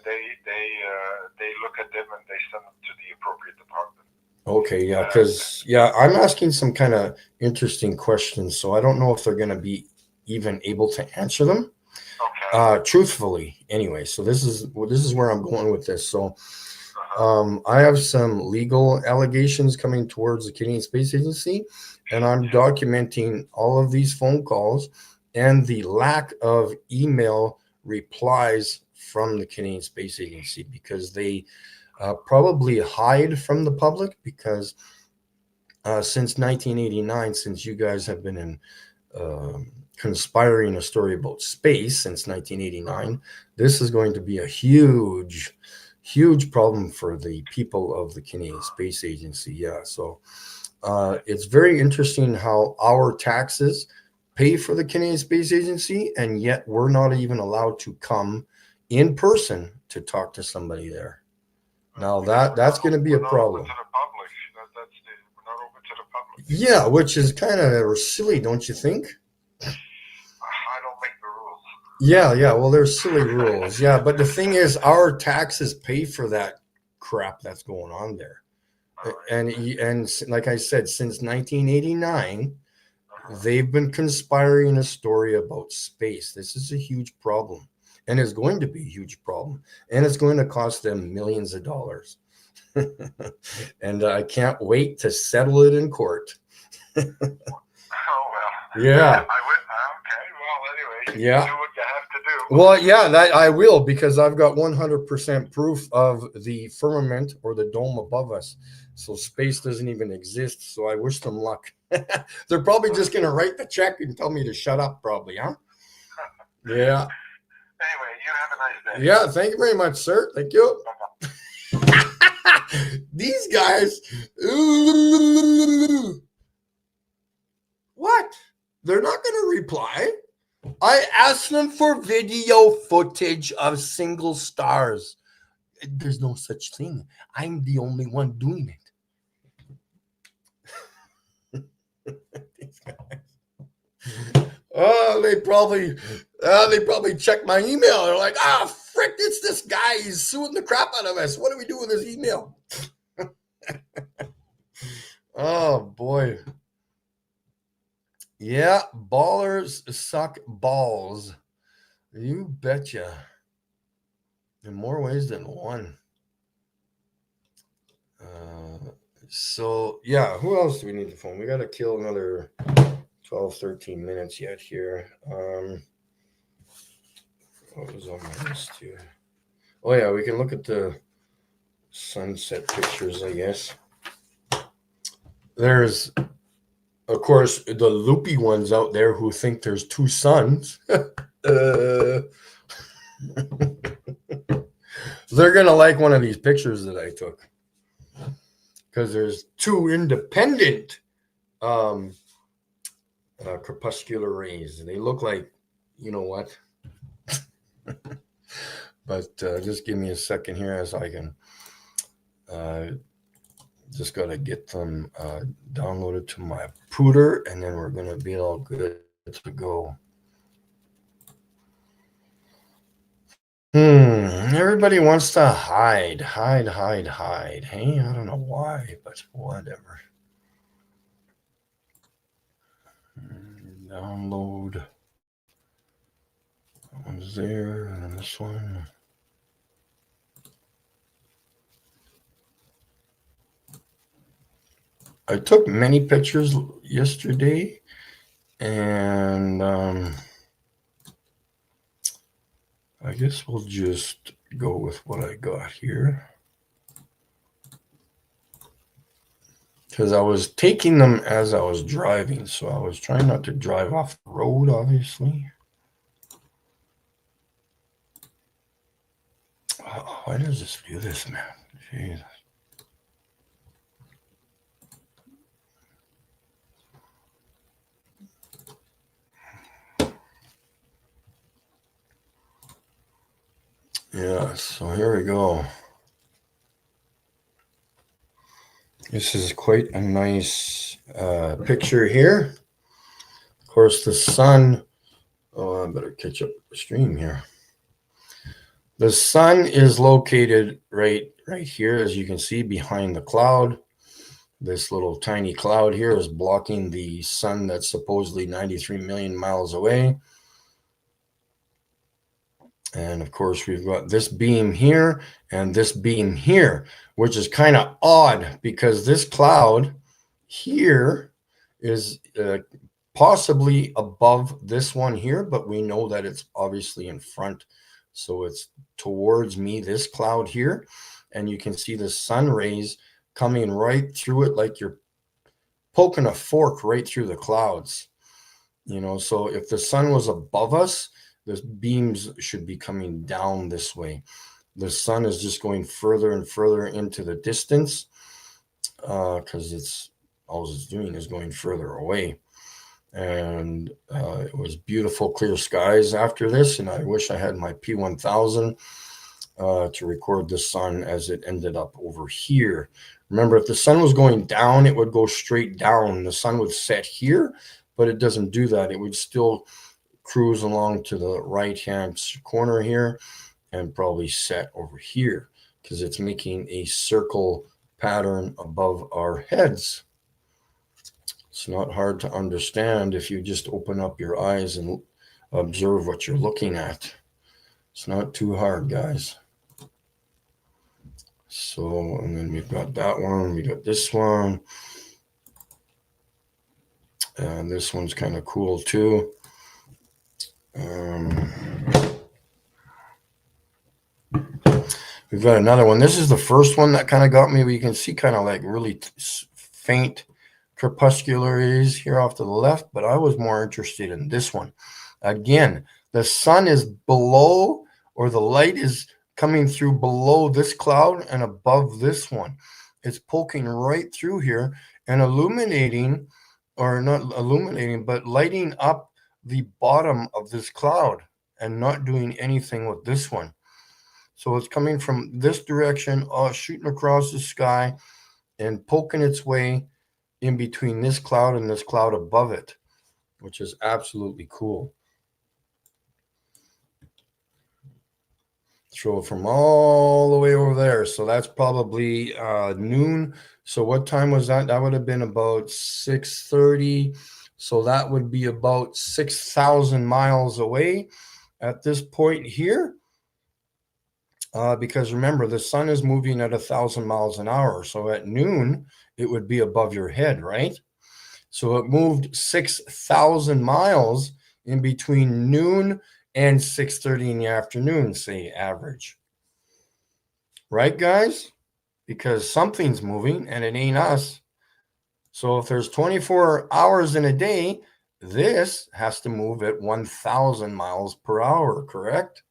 [SPEAKER 9] they look at them and they send them to the appropriate department.
[SPEAKER 4] Okay, yeah, because I'm asking some kind of interesting questions, so I don't know if they're going to be even able to answer them.
[SPEAKER 9] Okay.
[SPEAKER 4] Truthfully, anyway. So this is where I'm going with this. So, I have some legal allegations coming towards the Canadian Space Agency, and I'm documenting all of these phone calls and the lack of email replies from the Canadian Space Agency, because they probably hide from the public, because since 1989, since you guys have been in conspiring a story about space since 1989, this is going to be a huge problem for the people of the Canadian Space Agency. Yeah, so it's very interesting how our taxes pay for the Canadian Space Agency, and yet we're not even allowed to come in person to talk to somebody there. Now that's going to be a problem.
[SPEAKER 9] We're not open to the public.
[SPEAKER 4] Yeah, which is kind of silly, don't you think?
[SPEAKER 9] I don't make the rules.
[SPEAKER 4] Yeah. Well, there's silly rules. Yeah, but the thing is, our taxes pay for that crap that's going on there. And like I said, since 1989, they've been conspiring a story about space. This is a huge problem, and it's going to be a huge problem, and it's going to cost them millions of dollars. And I can't wait to settle it in court.
[SPEAKER 9] Oh, well.
[SPEAKER 4] Yeah.
[SPEAKER 9] Okay, well, anyway,
[SPEAKER 4] Yeah.
[SPEAKER 9] do what you have to do.
[SPEAKER 4] Well, yeah, that I will, because I've got 100% proof of the firmament or the dome above us. So space doesn't even exist. So I wish them luck. They're probably just going to write the check and tell me to shut up, probably, huh? Yeah.
[SPEAKER 9] Anyway, you have a nice day.
[SPEAKER 4] Yeah, thank you very much, sir. Thank you. These guys. What? They're not going to reply. I asked them for video footage of single stars. There's no such thing. I'm the only one doing it. These guys. Oh, they probably checked my email. They're like, frick, it's this guy. He's suing the crap out of us. What do we do with his email? Oh, boy. Yeah, ballers suck balls. You betcha. In more ways than one. So yeah, who else do we need to phone? We got to kill another 12, 13 minutes yet here. What was on my list here? Oh yeah, we can look at the sunset pictures, I guess. There's, of course, the loopy ones out there who think there's two suns. They're gonna like one of these pictures that I took, because there's two independent crepuscular rays. They look like, you know what? But just give me a second here as I can just got to get them downloaded to my pooter, and then we're going to be all good to go. Everybody wants to hide. Hey, I don't know why, but whatever. Download. That one's there, and this one. I took many pictures yesterday, and I guess we'll just go with what I got here, because I was taking them as I was driving, so I was trying not to drive off the road, obviously. Why does this do this, man? Jeez. Yeah, so here we go. This is quite a nice picture here. Of course, the sun. Oh, I better catch up the stream here. The sun is located right here, as you can see, behind the cloud. This little tiny cloud here is blocking the sun that's supposedly 93 million miles away. And of course, we've got this beam here and this beam here, which is kind of odd because this cloud here is possibly above this one here, but we know that it's obviously in front. So it's towards me, this cloud here. And you can see the sun rays coming right through it, like you're poking a fork right through the clouds. You know, so if the sun was above us, the beams should be coming down this way. The sun is just going further and further into the distance because it's all it's doing is going further away. And it was beautiful, clear skies after this. And I wish I had my P1000 to record the sun as it ended up over here. Remember, if the sun was going down, it would go straight down. The sun would set here, but it doesn't do that. It would still cruise along to the right-hand corner here and probably set over here because it's making a circle pattern above our heads. It's not hard to understand if you just open up your eyes and observe what you're looking at. It's not too hard, guys. So, and then we've got that one, we got this one, and this one's kind of cool too. We've got another one. This is the first one that kind of got me. We can see kind of like really faint crepuscularies here off to the left, but I was more interested in this one. Again, the sun is below, or the light is coming through below this cloud and above this one. It's poking right through here and illuminating, or not illuminating, but lighting up the bottom of this cloud and not doing anything with this one. So it's coming from this direction, shooting across the sky and poking its way in between this cloud and this cloud above it, which is absolutely cool. So from all the way over there, so that's probably noon. So what time was that? That would have been about 6:30. So that would be about 6,000 miles away at this point here. because remember, the sun is moving at 1,000 miles an hour. So at noon, it would be above your head, right? So it moved 6,000 miles in between noon and 6:30 in the afternoon, say average. Right, guys? Because something's moving and it ain't us. So if there's 24 hours in a day, this has to move at 1,000 miles per hour, correct?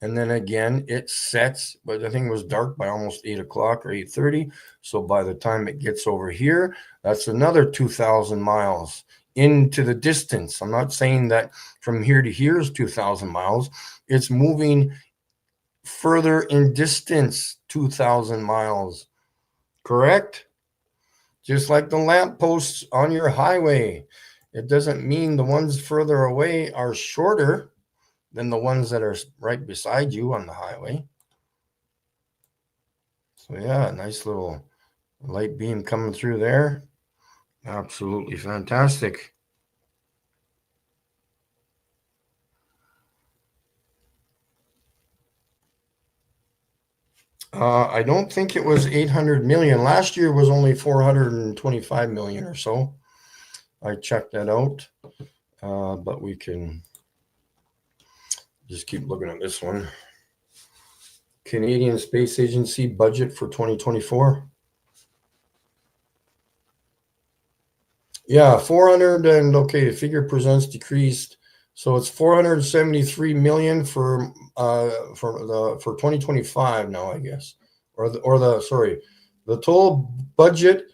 [SPEAKER 4] And then again, it sets, but I think it was dark by almost 8 o'clock or 8:30. So by the time it gets over here, that's another 2,000 miles into the distance. I'm not saying that from here to here is 2,000 miles. It's moving further in distance, 2,000 miles, correct? Just like the lampposts on your highway. It doesn't mean the ones further away are shorter than the ones that are right beside you on the highway. So yeah, nice little light beam coming through there. Absolutely fantastic. I don't think it was 800 million. Last year was only 425 million or so. I checked that out, but we can just keep looking at this one. Canadian Space Agency budget for 2024. Yeah, 400 and okay, the figure presents decreased. So it's 473 million for 2025 now, I guess. The total budget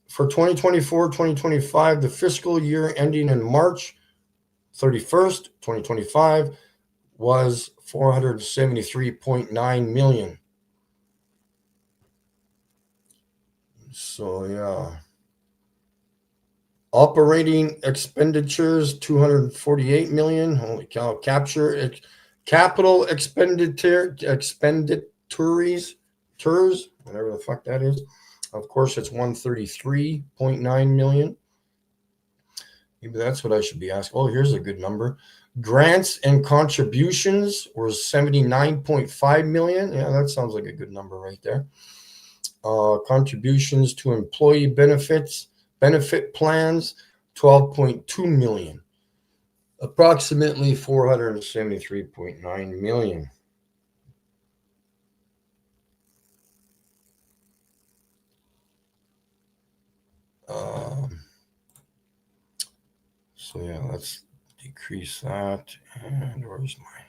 [SPEAKER 4] for 2024-2025, the fiscal year ending in March 31st, 2025 was 473.9 million. So yeah. Operating expenditures 248 million. Holy cow! Capital expenditures, whatever the fuck that is. Of course, it's 133.9 million. Maybe that's what I should be asking. Oh, here's a good number. Grants and contributions were 79.5 million. Yeah, that sounds like a good number right there. Contributions to employee benefit plans, 12.2 million. Approximately 473.9 million. So yeah, let's decrease that. And where's my?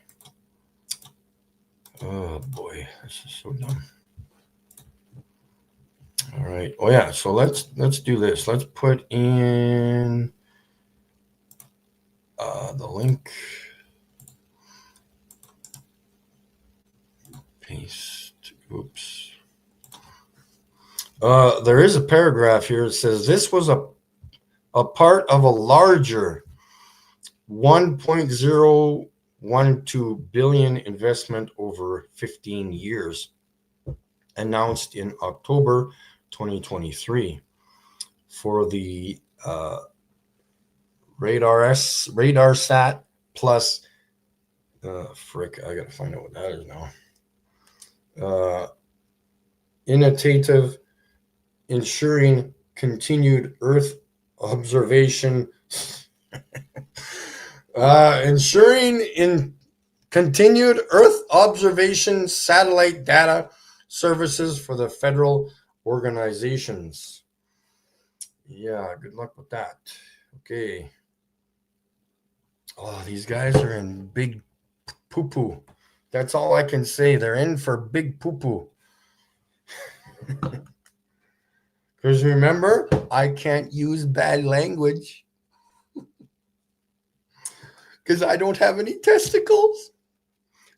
[SPEAKER 4] Oh boy, this is so dumb. All right. Oh yeah. So let's do this. Let's put in the link. Paste. Oops. There is a paragraph here. It says this was a part of a larger 1.012 billion investment over 15 years, announced in October 2023 for the RadarSat plus. Frick, I gotta find out what that is now. Innovative, ensuring continued Earth observation. Ensuring in continued Earth observation satellite data services for the federal organizations. Yeah, good luck with that. Okay. Oh, these guys are in big poo-poo. That's all I can say. They're in for big poo-poo. Because remember, I can't use bad language. Because I don't have any testicles.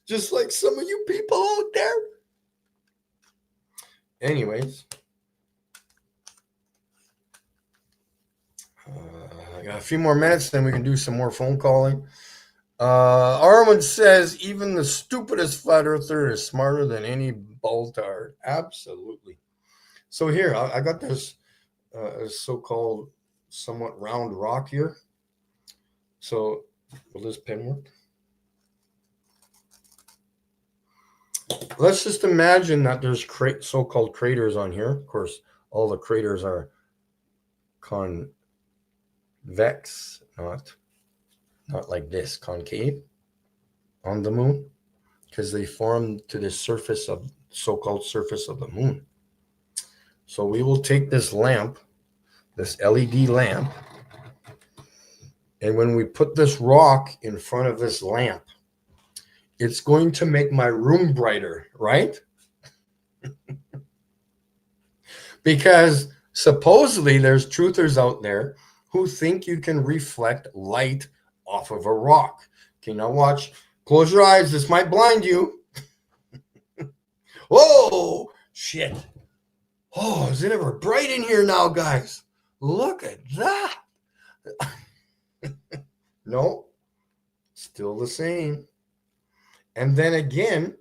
[SPEAKER 4] Just like some of you people out there. Anyways. I got a few more minutes, then we can do some more phone calling. Arwen says, even the stupidest flat earther is smarter than any boltard. Absolutely. So here, I got this so-called somewhat round rock here. So will this pen work? let's just imagine that there's so-called craters on here. Of course, all the craters are convex, not like this, concave on the moon, because they form to the surface of so-called surface of the moon. So we will take this lamp, this LED lamp, and when we put this rock in front of this lamp, it's going to make my room brighter, right? Because supposedly there's truthers out there who think you can reflect light off of a rock. Okay, now watch. Close your eyes. This might blind you. Whoa, shit. Oh, is it ever bright in here now, guys? Look at that. No, still the same. And then again,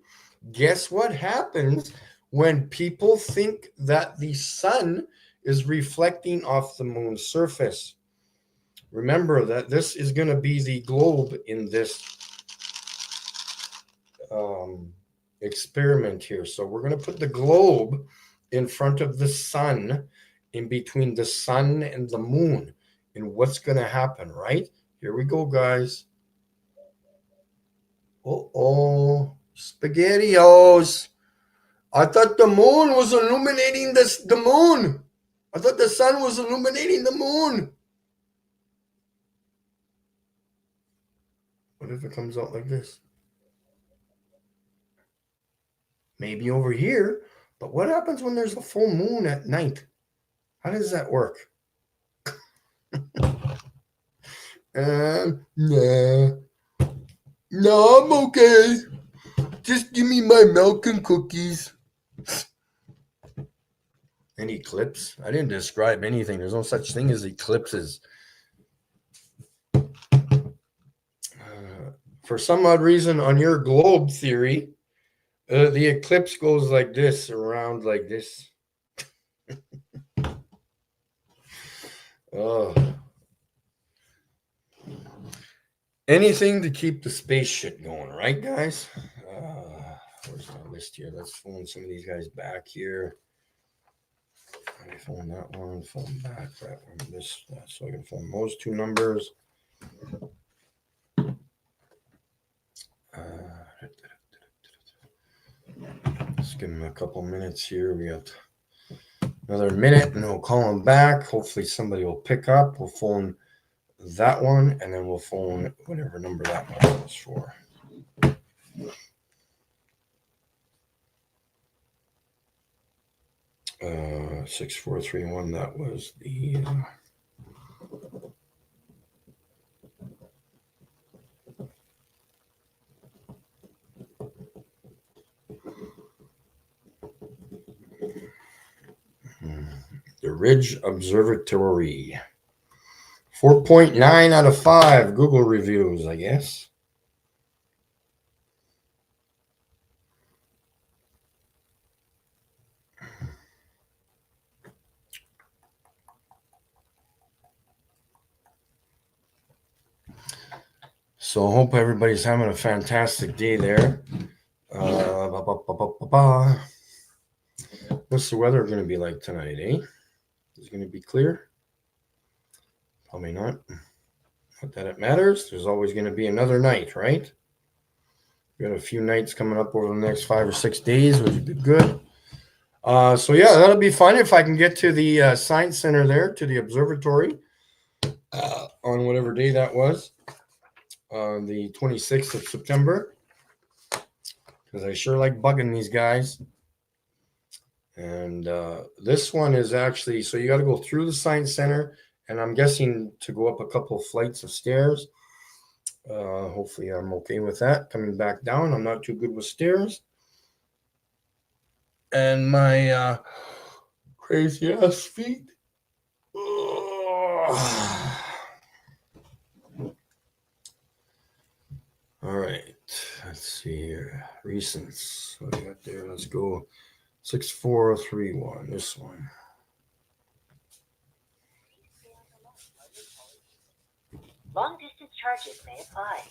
[SPEAKER 4] guess what happens when people think that the sun is reflecting off the moon's surface? Remember that this is going to be the globe in this experiment here. So we're going to put the globe in front of the sun, in between the sun and the moon. And what's going to happen, right? Here we go, guys. Uh-oh, SpaghettiOs. I thought the moon was illuminating the moon. I thought the sun was illuminating the moon. What if it comes out like this? Maybe over here, but what happens when there's a full moon at night? How does that work? Nah. No, I'm okay. Just give me my milk and cookies. An eclipse? I didn't describe anything. There's no such thing as eclipses. For some odd reason, on your globe theory, the eclipse goes like this, around like this. Oh. Anything to keep the space shit going, right, guys? Where's my list here? Let's phone some of these guys back here. I phone that one, phone back that one, this, that. So I can phone those two numbers. Let's give them a couple minutes here. We got another minute and we'll call them back. Hopefully somebody will pick up. We'll phone that one and then we'll phone whatever number that one is for. 6431, that was the Ridge Observatory. 4.9 out of 5 Google reviews, I guess. So I hope everybody's having a fantastic day there. What's the weather going to be like tonight, eh? Is it going to be clear? Probably not. Not that it matters. There's always going to be another night, right? We got a few nights coming up over the next 5 or 6 days, which would be good. So yeah, that'll be fun if I can get to the Science Center there, to the observatory, on whatever day that was, the 26th of September, because I sure like bugging these guys. And this one is actually, so you got to go through the Science Center, and I'm guessing to go up a couple of flights of stairs. Hopefully I'm okay with that. Coming back down, I'm not too good with stairs. And my crazy ass feet. All right, let's see here. Recents. What do we got there? Let's go 6431. This one.
[SPEAKER 7] Long distance charges may apply.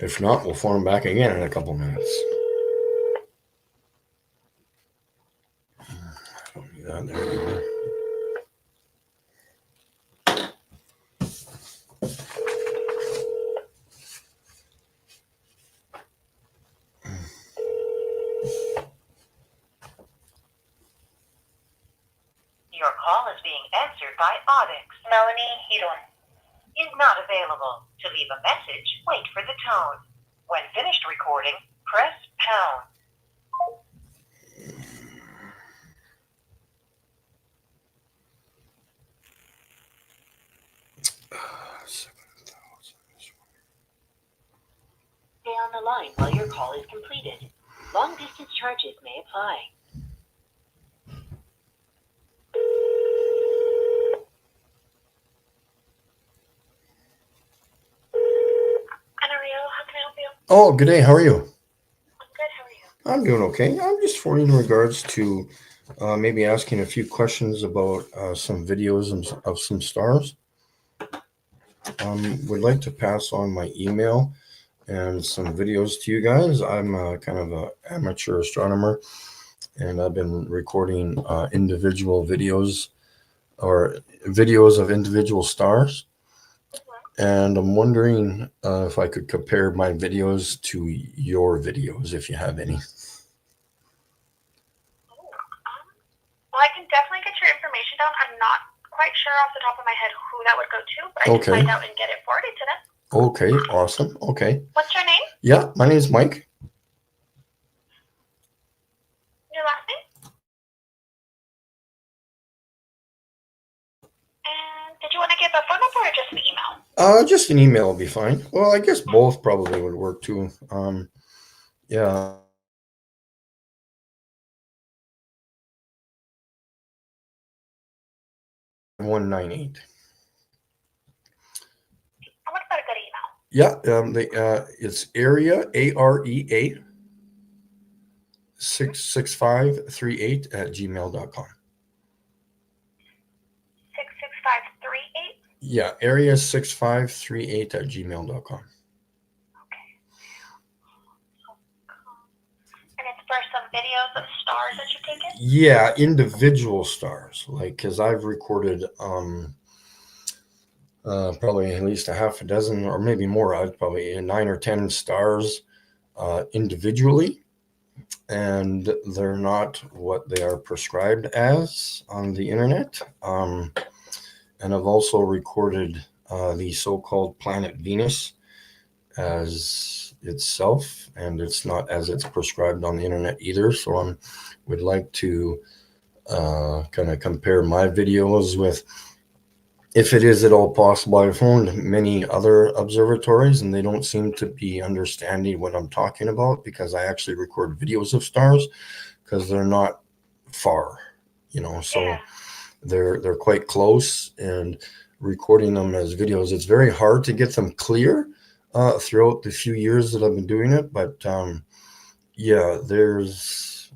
[SPEAKER 4] If not, we'll phone him back again in a couple minutes. Don't do that there anymore.
[SPEAKER 7] Your call is being answered by Onyx. Melanie Hedon is not available. To leave a message, wait for the tone. When finished recording, press pound. Stay on the line while your call is completed. Long distance charges may apply.
[SPEAKER 8] NREO, how can I help you?
[SPEAKER 4] Oh, good day. How are you?
[SPEAKER 8] I'm good, how are you?
[SPEAKER 4] I'm doing okay. I'm just phoning in regards to maybe asking a few questions about some videos of some stars. Would like to pass on my email and some videos to you guys. I'm kind of an amateur astronomer, and I've been recording individual videos or videos of individual stars. And I'm wondering if I could compare my videos to your videos, if you have any.
[SPEAKER 8] Well, I can definitely get your information down. I'm not quite sure off the top of my head who that would go to, but I can find out and get it forwarded to them.
[SPEAKER 4] Okay, awesome. Okay.
[SPEAKER 8] What's your name?
[SPEAKER 4] Yeah, my name is Mike.
[SPEAKER 8] Your last name? And did you want to give a phone number or just an email?
[SPEAKER 4] Just an email will be fine. Well, I guess both probably would work too. Yeah. 198.
[SPEAKER 8] What's about a good email?
[SPEAKER 4] Yeah, it's area AREA 66538 at gmail.com.
[SPEAKER 8] 66538?
[SPEAKER 4] Yeah, area 6538 at gmail.com.
[SPEAKER 8] And it's for some videos of stars that you've taken?
[SPEAKER 4] Yeah, individual stars, like, because I've recorded probably at least a half a dozen or maybe more. I'd probably 9 or 10 stars individually, and they're not what they are prescribed as on the internet. And I've also recorded the so-called planet Venus as itself, and it's not as it's prescribed on the internet either. So I would like to kind of compare my videos with, if it is at all possible. I've found many other observatories and they don't seem to be understanding what I'm talking about, because I actually record videos of stars because they're not far, so they're quite close, and recording them as videos, it's very hard to get them clear throughout the few years that I've been doing it. But yeah, it's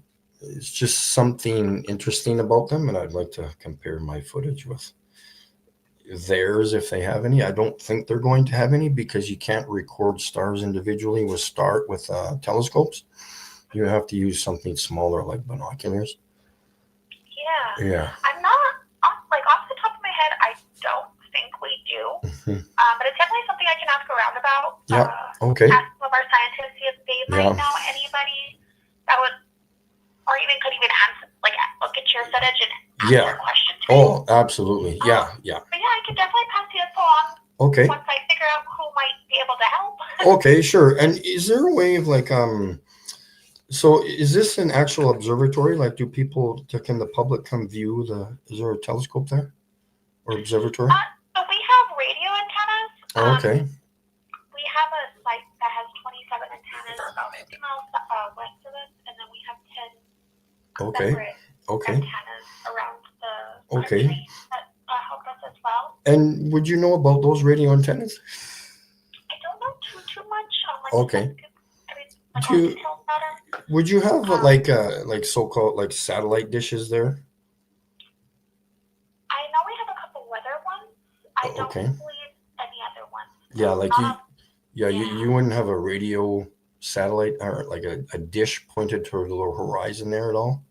[SPEAKER 4] just something interesting about them, and I'd like to compare my footage with theirs if they have any. I don't think they're going to have any, because you can't record stars individually with telescopes. You have to use something smaller like binoculars. Yeah.
[SPEAKER 8] I'm not, off the top of my head, I don't think we do. But it's definitely something I can ask around about.
[SPEAKER 4] Yeah. Okay.
[SPEAKER 8] Ask some of our scientists, see if they might know anybody that would, or even could even answer, look at your footage and answer questions.
[SPEAKER 4] Oh, absolutely. Yeah.
[SPEAKER 8] But yeah, I can definitely pass the info on.
[SPEAKER 4] Okay.
[SPEAKER 8] Once I figure out who might be able to help.
[SPEAKER 4] Okay, sure. And is there a way of so is this an actual observatory? Like, can the public come view is there a telescope there or observatory?
[SPEAKER 8] So we have radio antennas.
[SPEAKER 4] Okay.
[SPEAKER 8] We have a site that has 27 antennas about 50 miles west of us, and then we have 10 separate antennas around the country that help us as well.
[SPEAKER 4] And would you know about those radio antennas?
[SPEAKER 8] I don't know too much.
[SPEAKER 4] Okay. Would you have so-called satellite dishes there?
[SPEAKER 8] I know we have a couple weather ones. I don't believe any other ones.
[SPEAKER 4] Yeah, Yeah,
[SPEAKER 8] Yeah.
[SPEAKER 4] you wouldn't have a radio satellite or like a dish pointed toward the horizon there at all?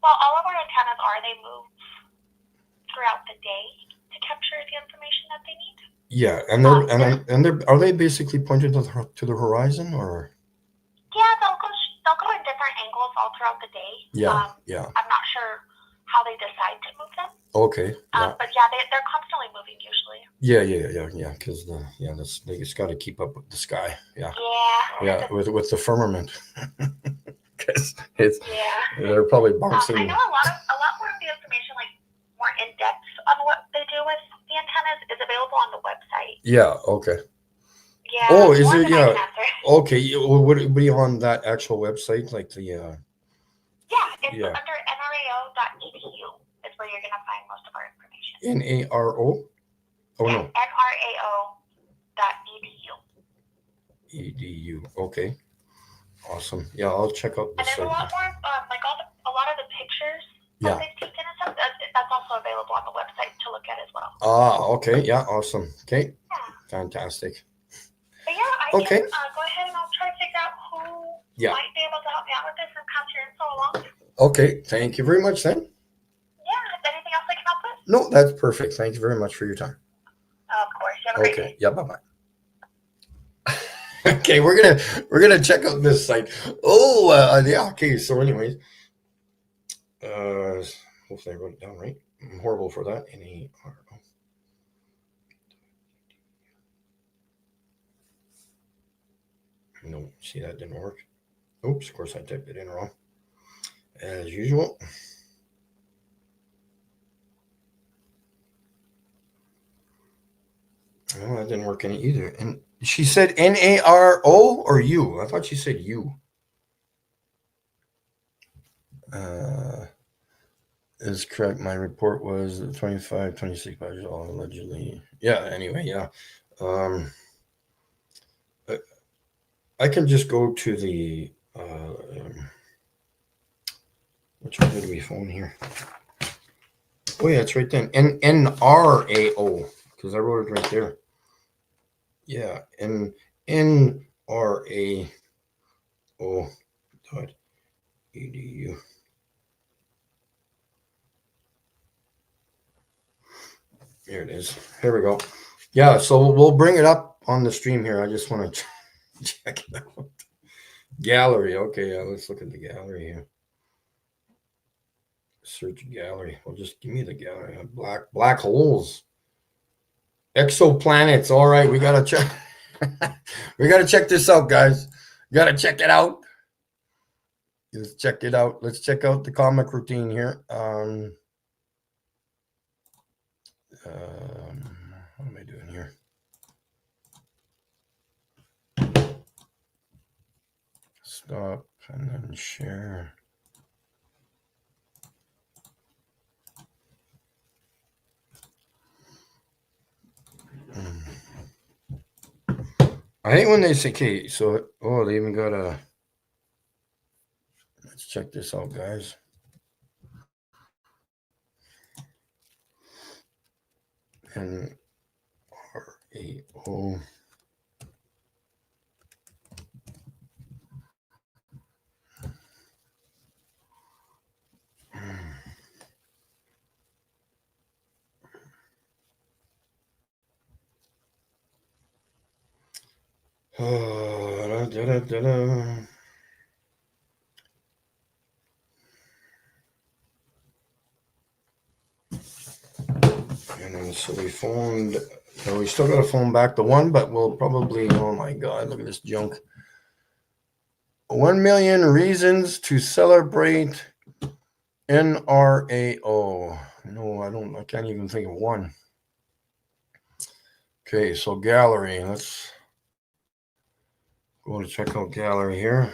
[SPEAKER 8] Well, all of our antennas they move throughout the day to capture the information that they need.
[SPEAKER 4] Yeah, and they're are they basically pointed to the horizon or?
[SPEAKER 8] Yeah, they'll go in different angles all throughout the day.
[SPEAKER 4] Yeah, yeah.
[SPEAKER 8] I'm not sure how they decide to move them.
[SPEAKER 4] Okay. Yeah.
[SPEAKER 8] But yeah, they're constantly moving usually.
[SPEAKER 4] Yeah. Because they just got to keep up with the sky. Yeah.
[SPEAKER 8] Yeah.
[SPEAKER 4] Yeah, with the firmament. Because they're probably bouncing.
[SPEAKER 8] I know a lot more of the information, like more in depth on what they do with the antennas, is available on the website.
[SPEAKER 4] Yeah. Okay.
[SPEAKER 8] Yeah.
[SPEAKER 4] Oh, is it? Yeah.
[SPEAKER 8] Okay.
[SPEAKER 4] Would it be on that actual website, like the?
[SPEAKER 8] Yeah, it's under nrao.edu. Is where you're gonna find most of our information.
[SPEAKER 4] NARO. Oh no.
[SPEAKER 8] nrao.edu.
[SPEAKER 4] EDU. Okay. Awesome. Yeah, I'll check out the
[SPEAKER 8] site. And there's a lot more, like a lot of the pictures that they've taken and stuff. That's also available on the website to look at as well.
[SPEAKER 4] Okay. Yeah. Awesome. Okay. Yeah. Fantastic.
[SPEAKER 8] But yeah, I can go ahead and I'll try to figure out who might be able to help me out with this and pass your info along.
[SPEAKER 4] Okay. Thank you very much, then.
[SPEAKER 8] Yeah. Is there anything else I can help with?
[SPEAKER 4] No, that's perfect. Thank you very much for your time.
[SPEAKER 8] Of course. You have a great day.
[SPEAKER 4] Yeah. Bye. Okay, we're gonna check out this site. Yeah. Okay. So, anyways, hopefully I wrote it down right. I'm horrible for that. NARO. No, see, that didn't work. Oops. Of course, I typed it in wrong, as usual. No, that didn't work any either. And she said NARO or U? I thought she said U. Is correct. My report was 26 badges, all allegedly. Yeah, anyway, yeah. I can just go to the which one did we phone here? Oh yeah, it's right then. NRAO, because I wrote it right there. Yeah, NRAO.edu. Here it is. Here we go. Yeah, so we'll bring it up on the stream here. I just want to check it out. Gallery. Okay, yeah, let's look at the gallery here. Search gallery. Well, just give me the gallery. Black holes. Exoplanets. All right, we gotta check. We gotta check this out, guys. Gotta check it out. Let's check it out. Let's check out the comic routine here. What am I doing here? Stop and then share. I hate when they say, okay, so, they even got a, let's check this out, guys. NRAO. And then so we phoned. So we still got to phone back the one, but we'll probably. Oh my God! Look at this junk. 1 million reasons to celebrate NRAO. No, I don't. I can't even think of one. Okay, so gallery. Let's go to check out gallery here.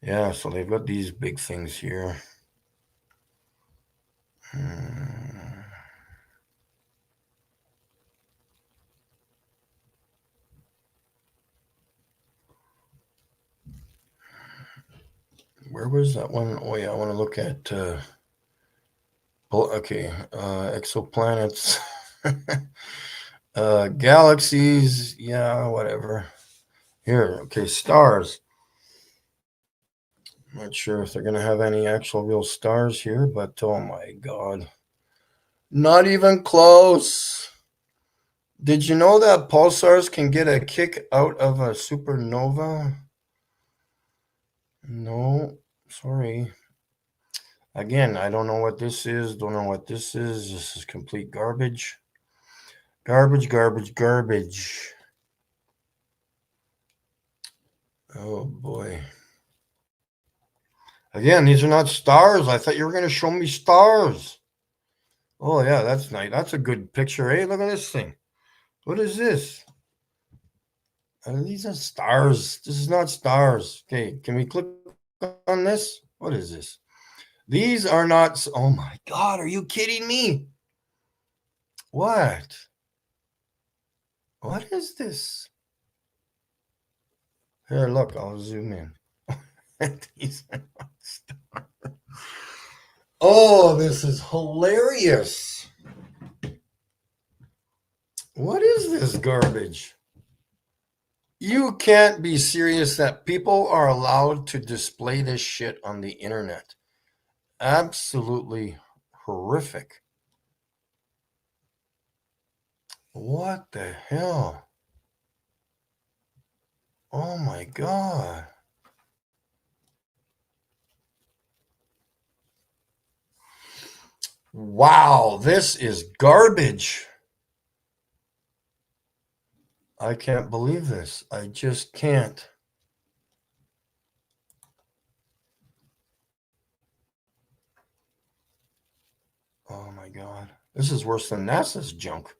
[SPEAKER 4] Yeah, so they've got these big things here. Where was that one? Oh yeah, I want to look at exoplanets. Galaxies, yeah, whatever. Here, okay, stars. Not sure if they're going to have any actual real stars here, but oh my God. Not even close. Did you know that pulsars can get a kick out of a supernova? No, sorry. Again, I don't know what this is. Don't know what this is. This is complete garbage. Garbage, garbage, garbage. Oh boy. Again, these are not stars. I thought you were going to show me stars. Oh, yeah, that's nice. That's a good picture. Hey, look at this thing. What is this? These are stars. This is not stars. Okay, can we click on this? What is this? These are not. Oh my God, are you kidding me? What? What is this? Here, look, I'll zoom in. These are not stars. Oh, this is hilarious. What is this garbage? You can't be serious that people are allowed to display this shit on the internet. Absolutely horrific. What the hell? Oh my God. Wow, this is garbage. I can't believe this. I just can't. Oh my God. This is worse than NASA's junk.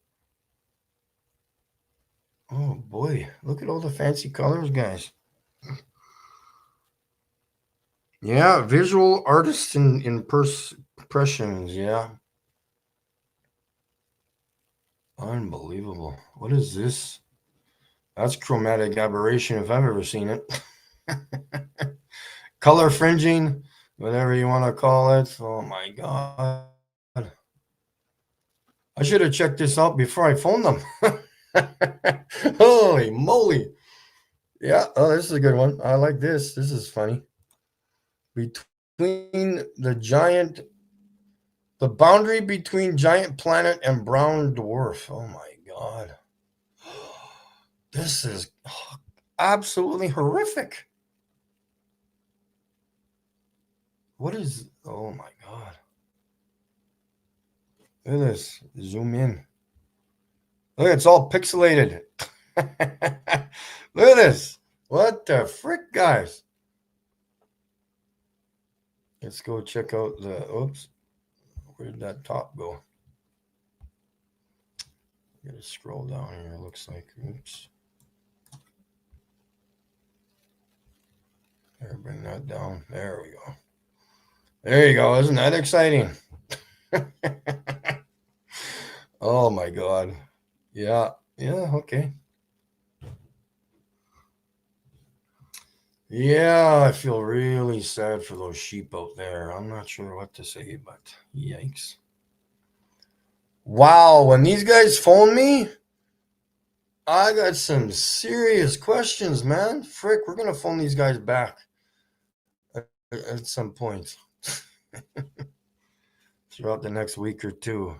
[SPEAKER 4] Oh boy. Look at all the fancy colors, guys. Yeah, visual artists in impressions. Yeah. Unbelievable. What is this? That's chromatic aberration if I've ever seen it. Color fringing, whatever you want to call it. Oh my God. I should have checked this out before I phoned them. Holy moly. Yeah, oh, this is a good one. I like this. This is funny. Between the boundary between giant planet and brown dwarf. Oh my God. This is absolutely horrific. What is, oh my God. Look at this. Zoom in. Look, it's all pixelated. Look at this. What the frick, guys? Let's go check out the, oops. Where did that top go? Gotta scroll down here, it looks like. Oops. There, bring that down. There we go. There you go. Isn't that exciting? Oh my God. Yeah. Yeah. Okay. Yeah. I feel really sad for those sheep out there. I'm not sure what to say, but yikes. Wow. When these guys phone me, I got some serious questions, man. Frick, we're going to phone these guys back at some point throughout the next week or two.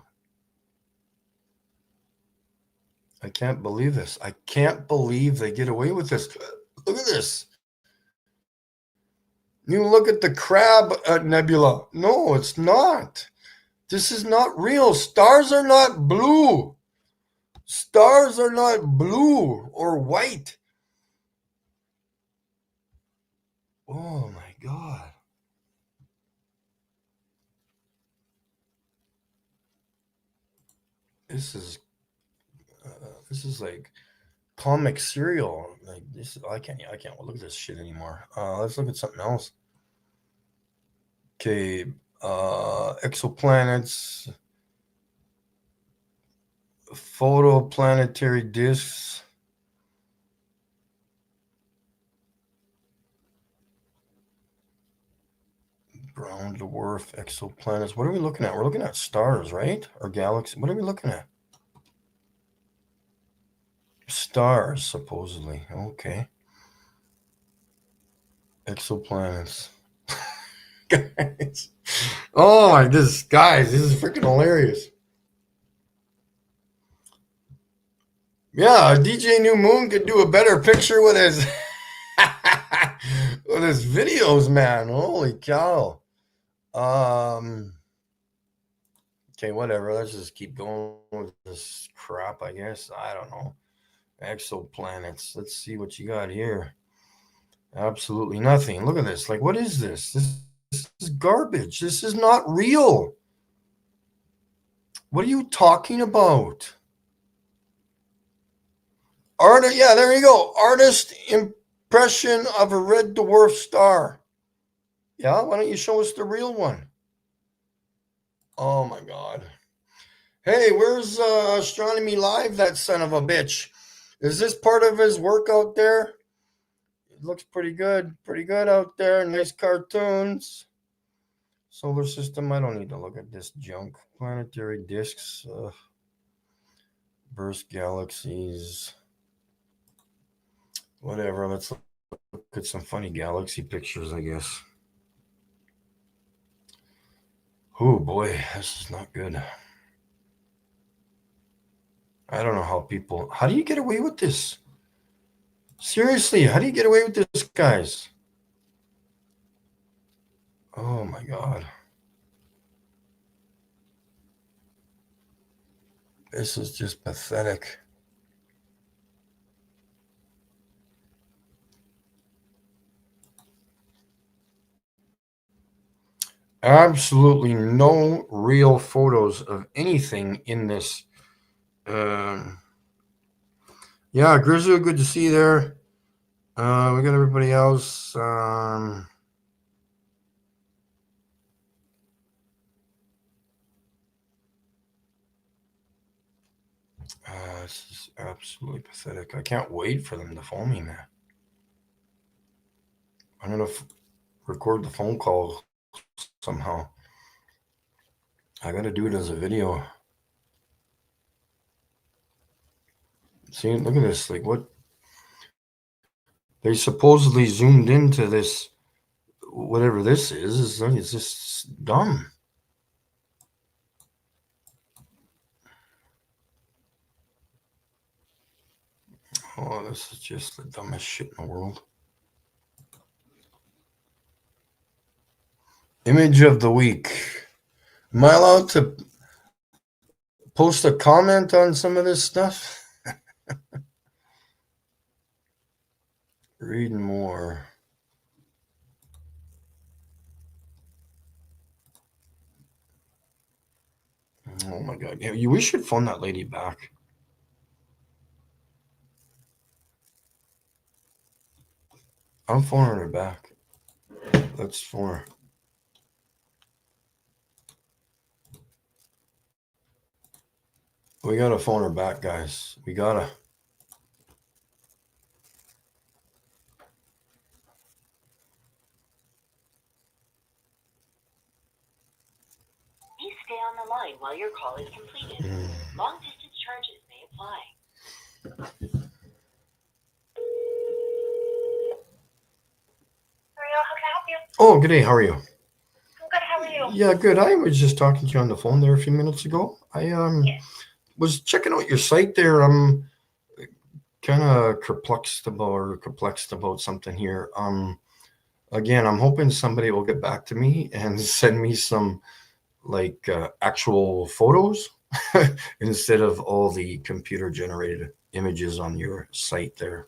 [SPEAKER 4] I can't believe this. I can't believe they get away with this. Look at this. You look at the crab nebula. No, it's not. This is not real. Stars are not blue. Stars are not blue or white. Oh my God. This is like comic cereal. Like this, I can't look at this shit anymore. Let's look at something else. Okay, exoplanets, photoplanetary disks. Brown dwarf, exoplanets. What are we looking at? We're looking at stars, right? Or galaxies. What are we looking at? Stars, supposedly. Okay. Exoplanets. Guys. Oh my, guys, this is freaking hilarious. Yeah, DJ New Moon could do a better picture with his with his videos, man. Holy cow. Okay, whatever. Let's just keep going with this crap, I guess. I don't know. Exoplanets. Let's see what you got here. Absolutely nothing. Look at this. Like, what is this? This is garbage. This is not real. What are you talking about? Yeah, there you go. Artist impression of a red dwarf star. Yeah, why don't you show us the real one? Oh my God. Hey, where's Astronomy Live, that son of a bitch? Is this part of his work out there? It looks pretty good. Pretty good out there. Nice cartoons. Solar system. I don't need to look at this junk. Planetary disks. Burst galaxies. Whatever. Let's look at some funny galaxy pictures, I guess. Oh boy, this is not good. I don't know how do you get away with this? Seriously, how do you get away with this, guys? Oh my God. This is just pathetic. Absolutely no real photos of anything in this. Yeah, Grizzly, good to see you there. We got everybody else. This is absolutely pathetic. I can't wait for them to phone me, man. I'm going to record the phone call somehow. I got to do it as a video. See, look at this. Like, what? They supposedly zoomed into this, whatever this is. It's just dumb. Oh, this is just the dumbest shit in the world. Image of the week. Am I allowed to post a comment on some of this stuff? Read more. Oh my God. Yeah, we should phone that lady back. I'm phoning her back. Let's phone her. We gotta phone her back, guys. We gotta.
[SPEAKER 7] Please stay on the line while your call is completed. Long distance charges may apply.
[SPEAKER 8] How can I help you?
[SPEAKER 4] Oh, good day. How are you?
[SPEAKER 8] I'm good. How are you?
[SPEAKER 4] Yeah, good. I was just talking to you on the phone there a few minutes ago. I was checking out your site there. I'm kind of perplexed about something here. Again, I'm hoping somebody will get back to me and send me some like actual photos instead of all the computer generated images on your site there.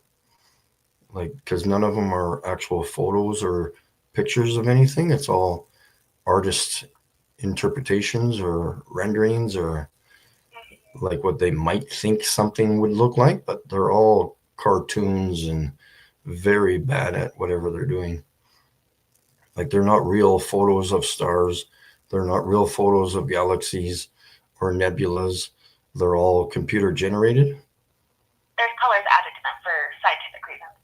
[SPEAKER 4] Like, because none of them are actual photos or pictures of anything. It's all artist interpretations or renderings or like what they might think something would look like, but they're all cartoons and very bad at whatever they're doing. Like, they're not real photos of stars. They're not real photos of galaxies or nebulas. They're all computer generated.
[SPEAKER 8] There's colors added to them for scientific reasons.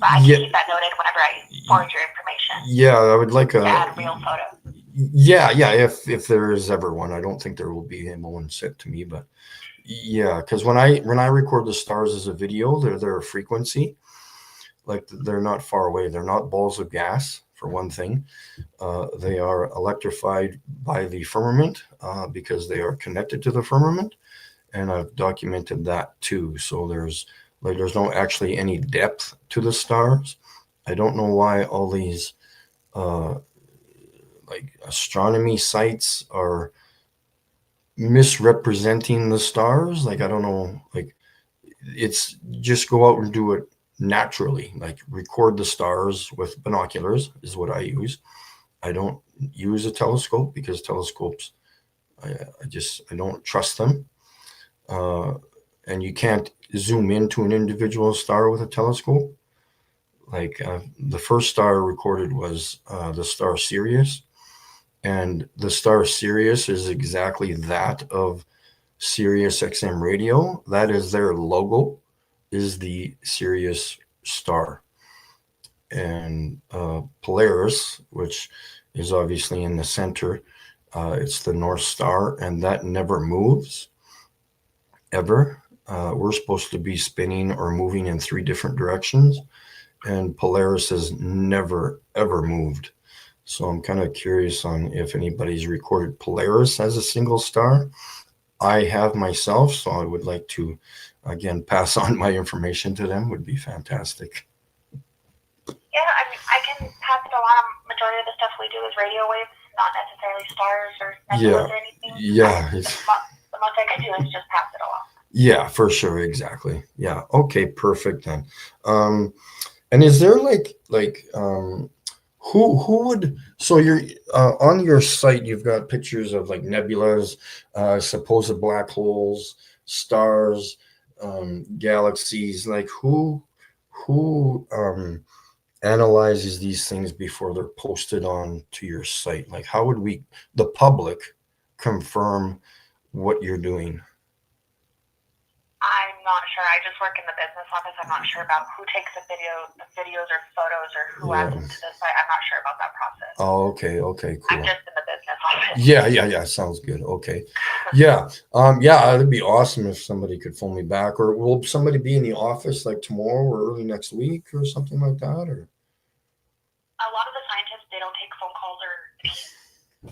[SPEAKER 8] But I can keep that noted whenever I forward your information.
[SPEAKER 4] Yeah, I would like
[SPEAKER 8] to add a real photo.
[SPEAKER 4] Yeah, if there is ever one. I don't think there will be one sent to me, but Yeah, because when I record the stars as a video, they're a frequency. Like they're not far away. They're not balls of gas, for one thing. They are electrified by the firmament because they are connected to the firmament, and I've documented that too. So there's no actually any depth to the stars. I don't know why all these like astronomy sites are misrepresenting the stars. Like I don't know, like it's just go out and do it naturally, like record the stars with binoculars is what I use. I don't use a telescope because telescopes I don't trust them, and you can't zoom into an individual star with a telescope. Like the first star recorded was the star Sirius, and the star Sirius is exactly that of Sirius XM radio. That is their logo, is the Sirius star. And Polaris, which is obviously in the center, it's the North Star, and that never moves, ever. We're supposed to be spinning or moving in 3 different directions, and Polaris has never, ever moved. So I'm kind of curious on if anybody's recorded Polaris as a single star. I have myself, so I would like to, again, pass on my information to them. Would be fantastic.
[SPEAKER 8] Yeah, I mean, I can pass it along. Majority of the stuff we do is radio waves, not necessarily stars or nebulas or anything.
[SPEAKER 4] Yeah.
[SPEAKER 8] The most I can do is just pass it along.
[SPEAKER 4] Yeah, for sure. Exactly. Yeah. Okay, perfect then. And is there who would, so you're on your site, you've got pictures of like nebulas, supposed black holes, stars, galaxies, like who analyzes these things before they're posted on to your site? Like how would we, the public, confirm what you're doing?
[SPEAKER 8] I'm not sure. I just work in the business office. I'm not sure about who takes the videos or photos or who adds them to the site. I'm not sure about that process.
[SPEAKER 4] Oh, okay, cool.
[SPEAKER 8] I'm just in the business office.
[SPEAKER 4] Yeah. Sounds good. Okay. Yeah. Yeah, it'd be awesome if somebody could phone me back. Or will somebody be in the office like tomorrow or early next week or something like that? Or
[SPEAKER 8] a lot of the scientists, they don't take phone calls or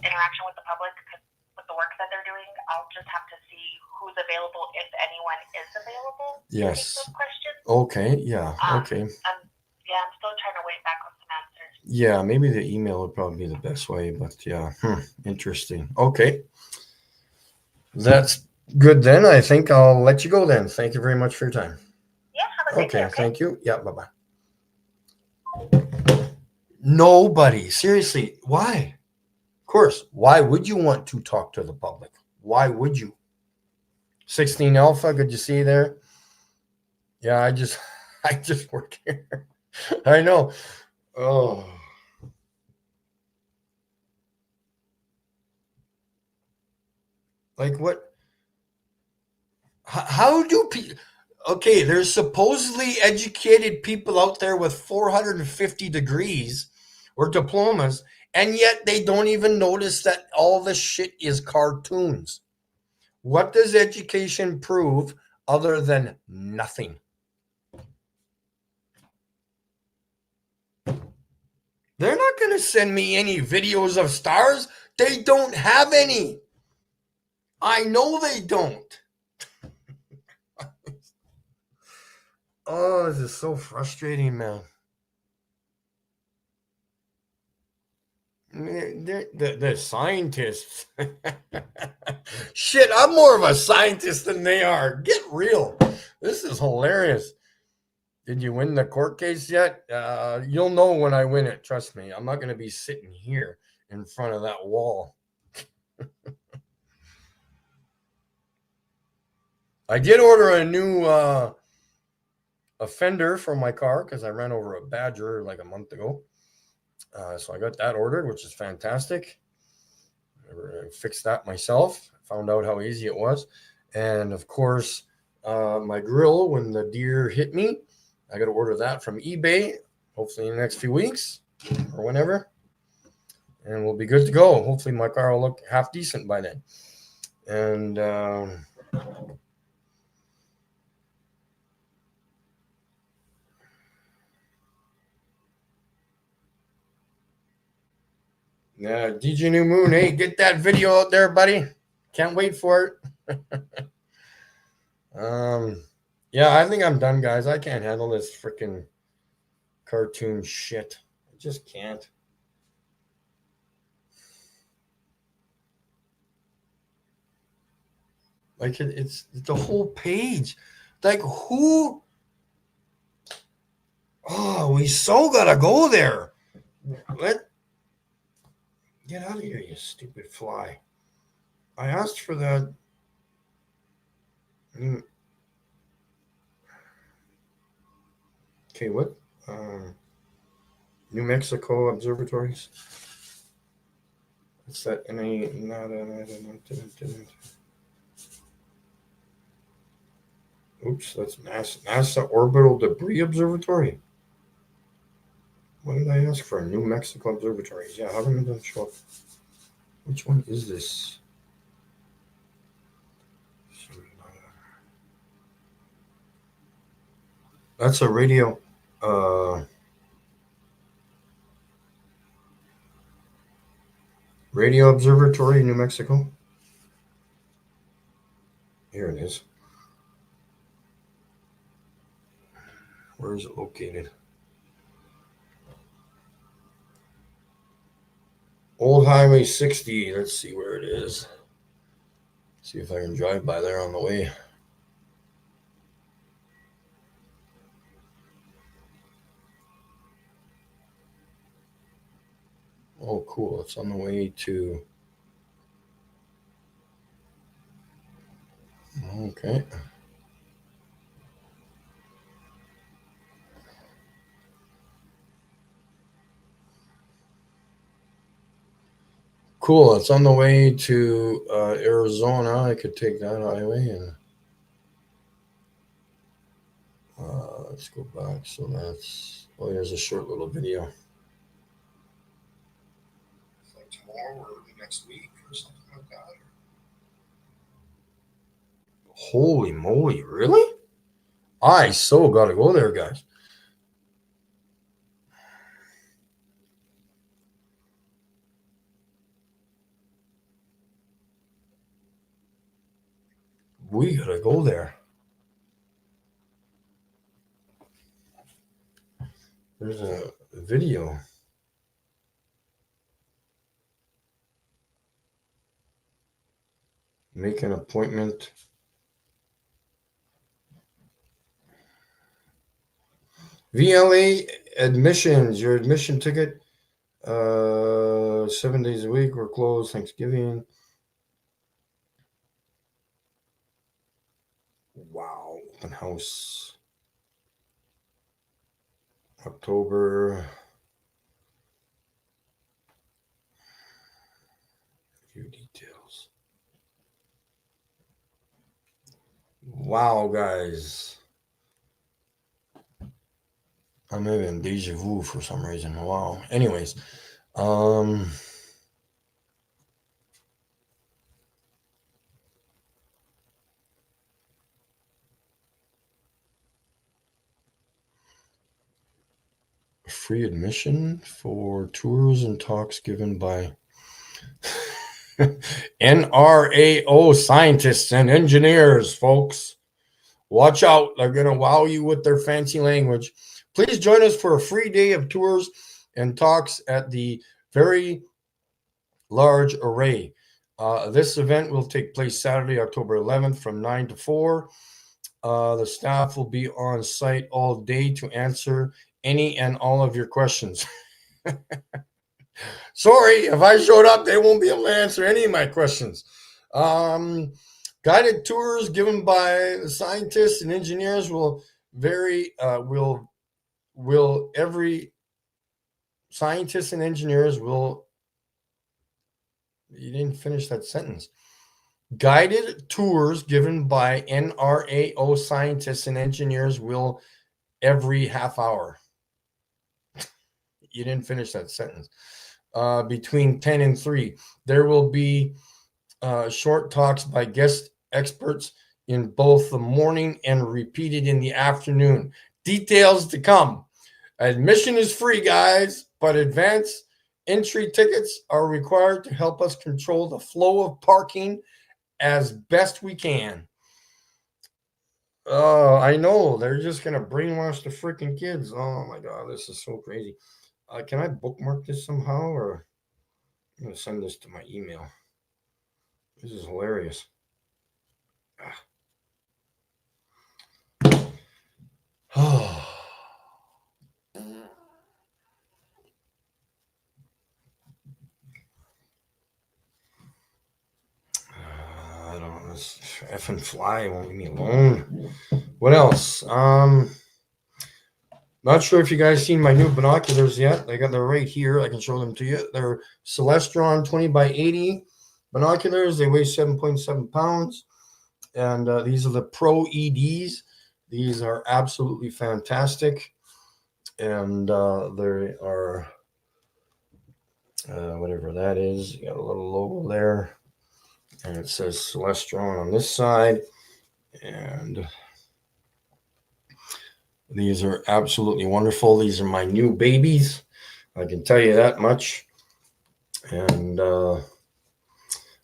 [SPEAKER 8] interaction with the public because with the work that they're doing, I'll just have to see who's available, if anyone is available.
[SPEAKER 4] Yes.
[SPEAKER 8] To take those questions.
[SPEAKER 4] Okay. Yeah. Okay.
[SPEAKER 8] I'm still trying to wait back on some answers.
[SPEAKER 4] Yeah, maybe the email would probably be the best way, but yeah, interesting. Okay. That's good then. I think I'll let you go then. Thank you very much for your time.
[SPEAKER 8] Yeah, have a great day. Okay,
[SPEAKER 4] thank you. Yeah, bye-bye. Nobody. Seriously, why? Of course, why would you want to talk to the public? Why would you? 16 Alpha, good to see you there. Yeah, I just work here. I know. Oh. Like what? How do people? Okay, there's supposedly educated people out there with 450 degrees or diplomas, and yet they don't even notice that all this shit is cartoons. What does education prove other than nothing? They're not going to send me any videos of stars. They don't have any. I know they don't. Oh, this is so frustrating, man. The scientists. Shit, I'm more of a scientist than they are. Get real. This is hilarious. Did you win the court case yet? You'll know when I win it. Trust me. I'm not going to be sitting here in front of that wall. I did order a new a fender for my car because I ran over a Badger like a month ago. So I got that ordered, which is fantastic. I fixed that myself. Found out how easy it was. And of course, my grill, when the deer hit me, I got to order that from eBay, hopefully in the next few weeks or whenever. And we'll be good to go. Hopefully my car will look half decent by then. And Yeah, DJ New Moon. Hey, get that video out there, buddy. Can't wait for it. Yeah, I think I'm done, guys. I can't handle this freaking cartoon shit. I just can't. Like it's the whole page. Like who? Oh, we so gotta go there. Get out of here, you stupid fly. I asked for that. Okay, what? New Mexico observatories. What's that? Oops, that's NASA Orbital Debris Observatory. What did I ask for? New Mexico observatories. Yeah, how come it doesn't show up? Which one is this? That's a radio. Radio Observatory, New Mexico. Here it is. Where is it located? Old Highway 60. Let's see where it is. See if I can drive by there on the way. Oh, cool. It's on the way to... Okay. Cool. It's on the way to Arizona. I could take that highway and let's go back. So that's... Oh, here's a short little video. It's like tomorrow or early next week or something like that. Holy moly, really? I so gotta go there, guys. We gotta go there. There's a video. Make an appointment. VLA admissions, your admission ticket, 7 days a week. We're closed Thanksgiving. Wow, open house. October. Few details. Wow, guys. I'm having deja vu for some reason. Wow. Anyways, free admission for tours and talks given by NRAO scientists and engineers, folks. Watch out. They're going to wow you with their fancy language. Please join us for a free day of tours and talks at the Very Large Array. This event will take place Saturday, October 11th from 9 to 4. The staff will be on site all day to answer any and all of your questions. Sorry, if I showed up, they won't be able to answer any of my questions. Guided tours given by scientists and engineers will vary. Every scientists and engineers will. You didn't finish that sentence. Guided tours given by NRAO scientists and engineers will every half hour. You didn't finish that sentence. Between 10 and 3. There will be short talks by guest experts in both the morning and repeated in the afternoon. Details to come. Admission is free, guys, but advance Entry tickets are required to help us control the flow of parking as best we can. Oh, I know. They're just going to brainwash the freaking kids. Oh my God, this is so crazy. Can I bookmark this somehow, or I'm going to send this to my email? This is hilarious. Oh. I don't know. This effing fly won't leave me alone. What else? Not sure if you guys seen my new binoculars yet. I got them right here. I can show them to you. They're Celestron 20 by 80 binoculars. They weigh 7.7 pounds. And these are the Pro EDs. These are absolutely fantastic. And they are, whatever that is. You got a little logo there. And it says Celestron on this side. And these are absolutely wonderful. These are my new babies. I can tell you that much. And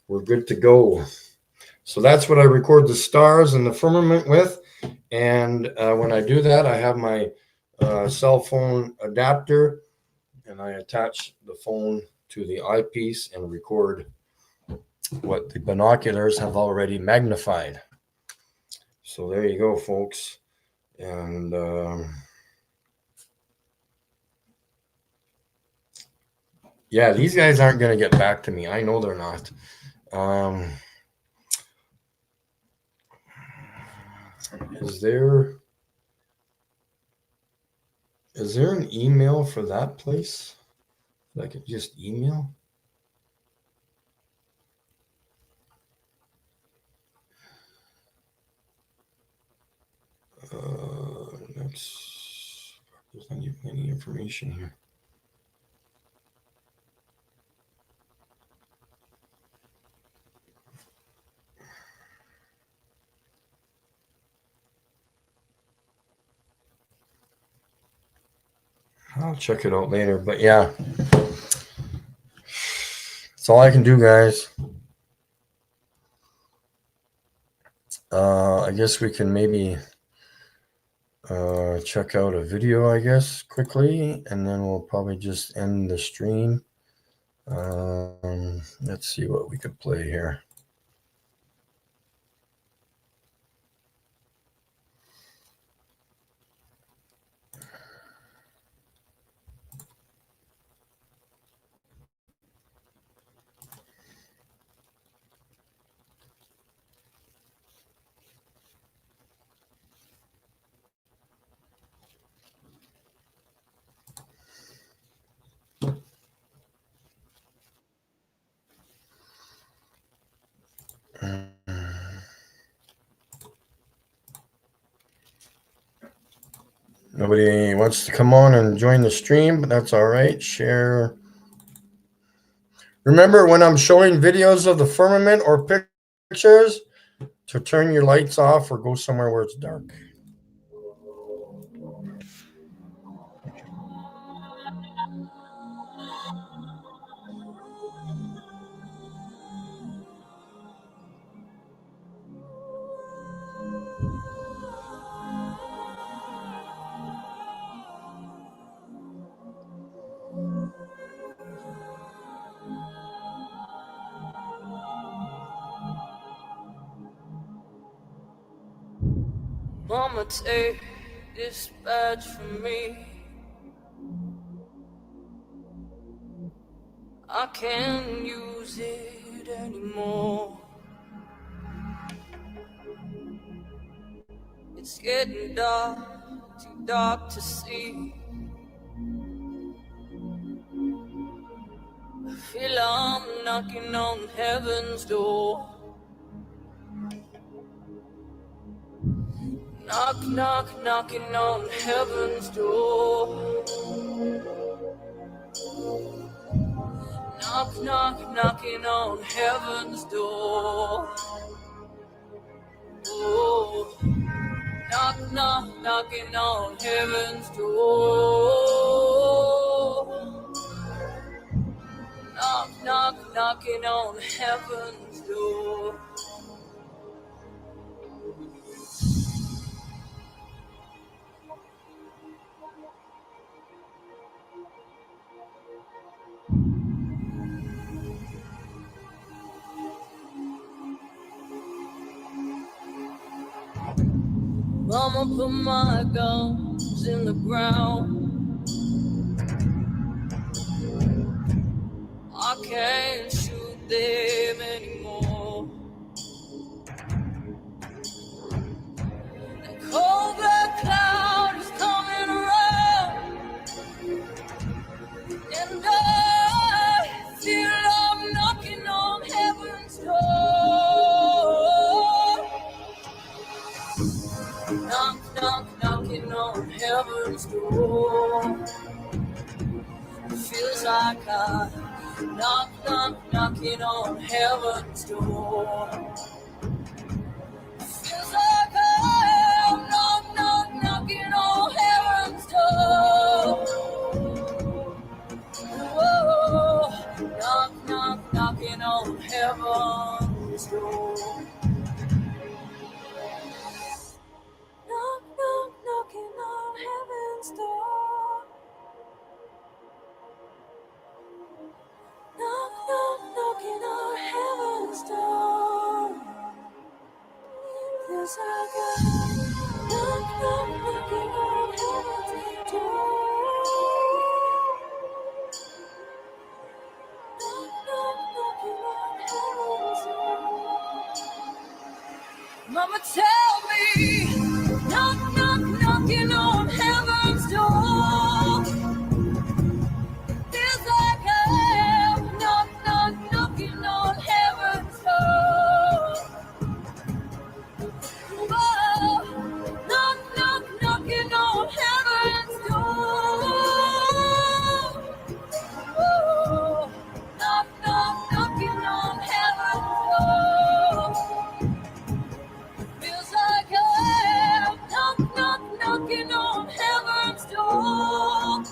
[SPEAKER 4] we're good to go. So that's what I record the stars and the firmament with. And when I do that, I have my cell phone adapter. And I attach the phone to the eyepiece and record what the binoculars have already magnified. So there you go, folks. And yeah, these guys aren't going to get back to me. I know they're not. Is there an email for that place that I could just email? There's not even any information here. I'll check it out later, but yeah, that's all I can do, guys. I guess we can maybe check out a video, I guess, quickly, and then we'll probably just end the stream. Let's see what we could play here. Nobody wants to come on and join the stream, but that's all right. Share. Remember, when I'm showing videos of the firmament or pictures, to turn your lights off or go somewhere where it's dark.
[SPEAKER 10] Mama, take this badge from me. I can't use it anymore. It's getting dark, too dark to see. I feel I'm knocking on heaven's door. Knock, knock, knocking on heaven's door. Knock, knock, knocking on heaven's door. Oh, knock, knock, knocking on heaven's door. knocking on heaven's door. Mama put my guns in the ground. I can't shoot them anymore. The cold black cloud is coming around, and I feel I'm knocking on heaven's door. Knock, knock, knocking on heaven's door. It feels like I knock, knock, knocking on heaven's door. Feels like I'm knock, knock, knocking on heaven's door. Whoa, knock, knock, knocking on heaven's door. Knock, knock, knocking on heaven's door. Knock, knock, knocking on heaven's door. Feels like a knock, knock, knocking on heaven's door. Knock, knock, knocking on heaven's door. Mama, tell me, knock, knock, knocking on heaven's door. Feels like I'm knock, knock, knocking on heaven's door. Whoa, knock, knock, knocking on heaven's door. Whoa, knock, knock, knocking on heaven's door. Feels like I'm knock, knock, knocking on heaven's door.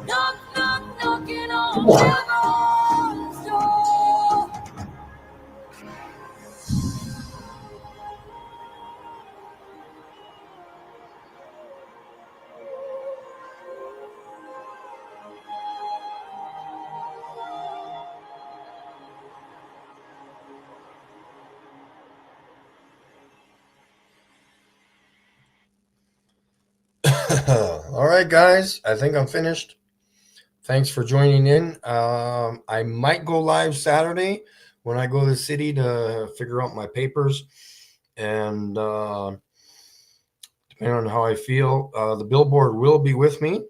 [SPEAKER 10] Knock, knock, knocking on heaven's door.
[SPEAKER 4] All right, guys, I think I'm finished. Thanks for joining in. I might go live Saturday when I go to the city to figure out my papers, and depending on how I feel, the billboard will be with me.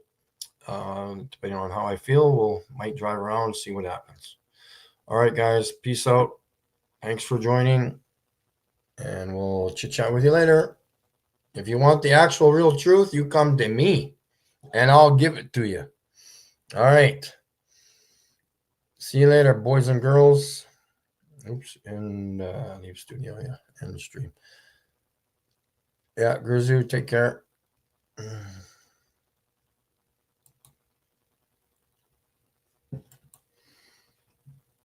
[SPEAKER 4] Depending on how I feel, might drive around and see what happens. All right, guys, peace out. Thanks for joining, and we'll chit chat with you later. If you want the actual real truth, you come to me, and I'll give it to you. All right. See you later, boys and girls. Oops, and leave studio, yeah, end the stream. Yeah, Grizu, take care.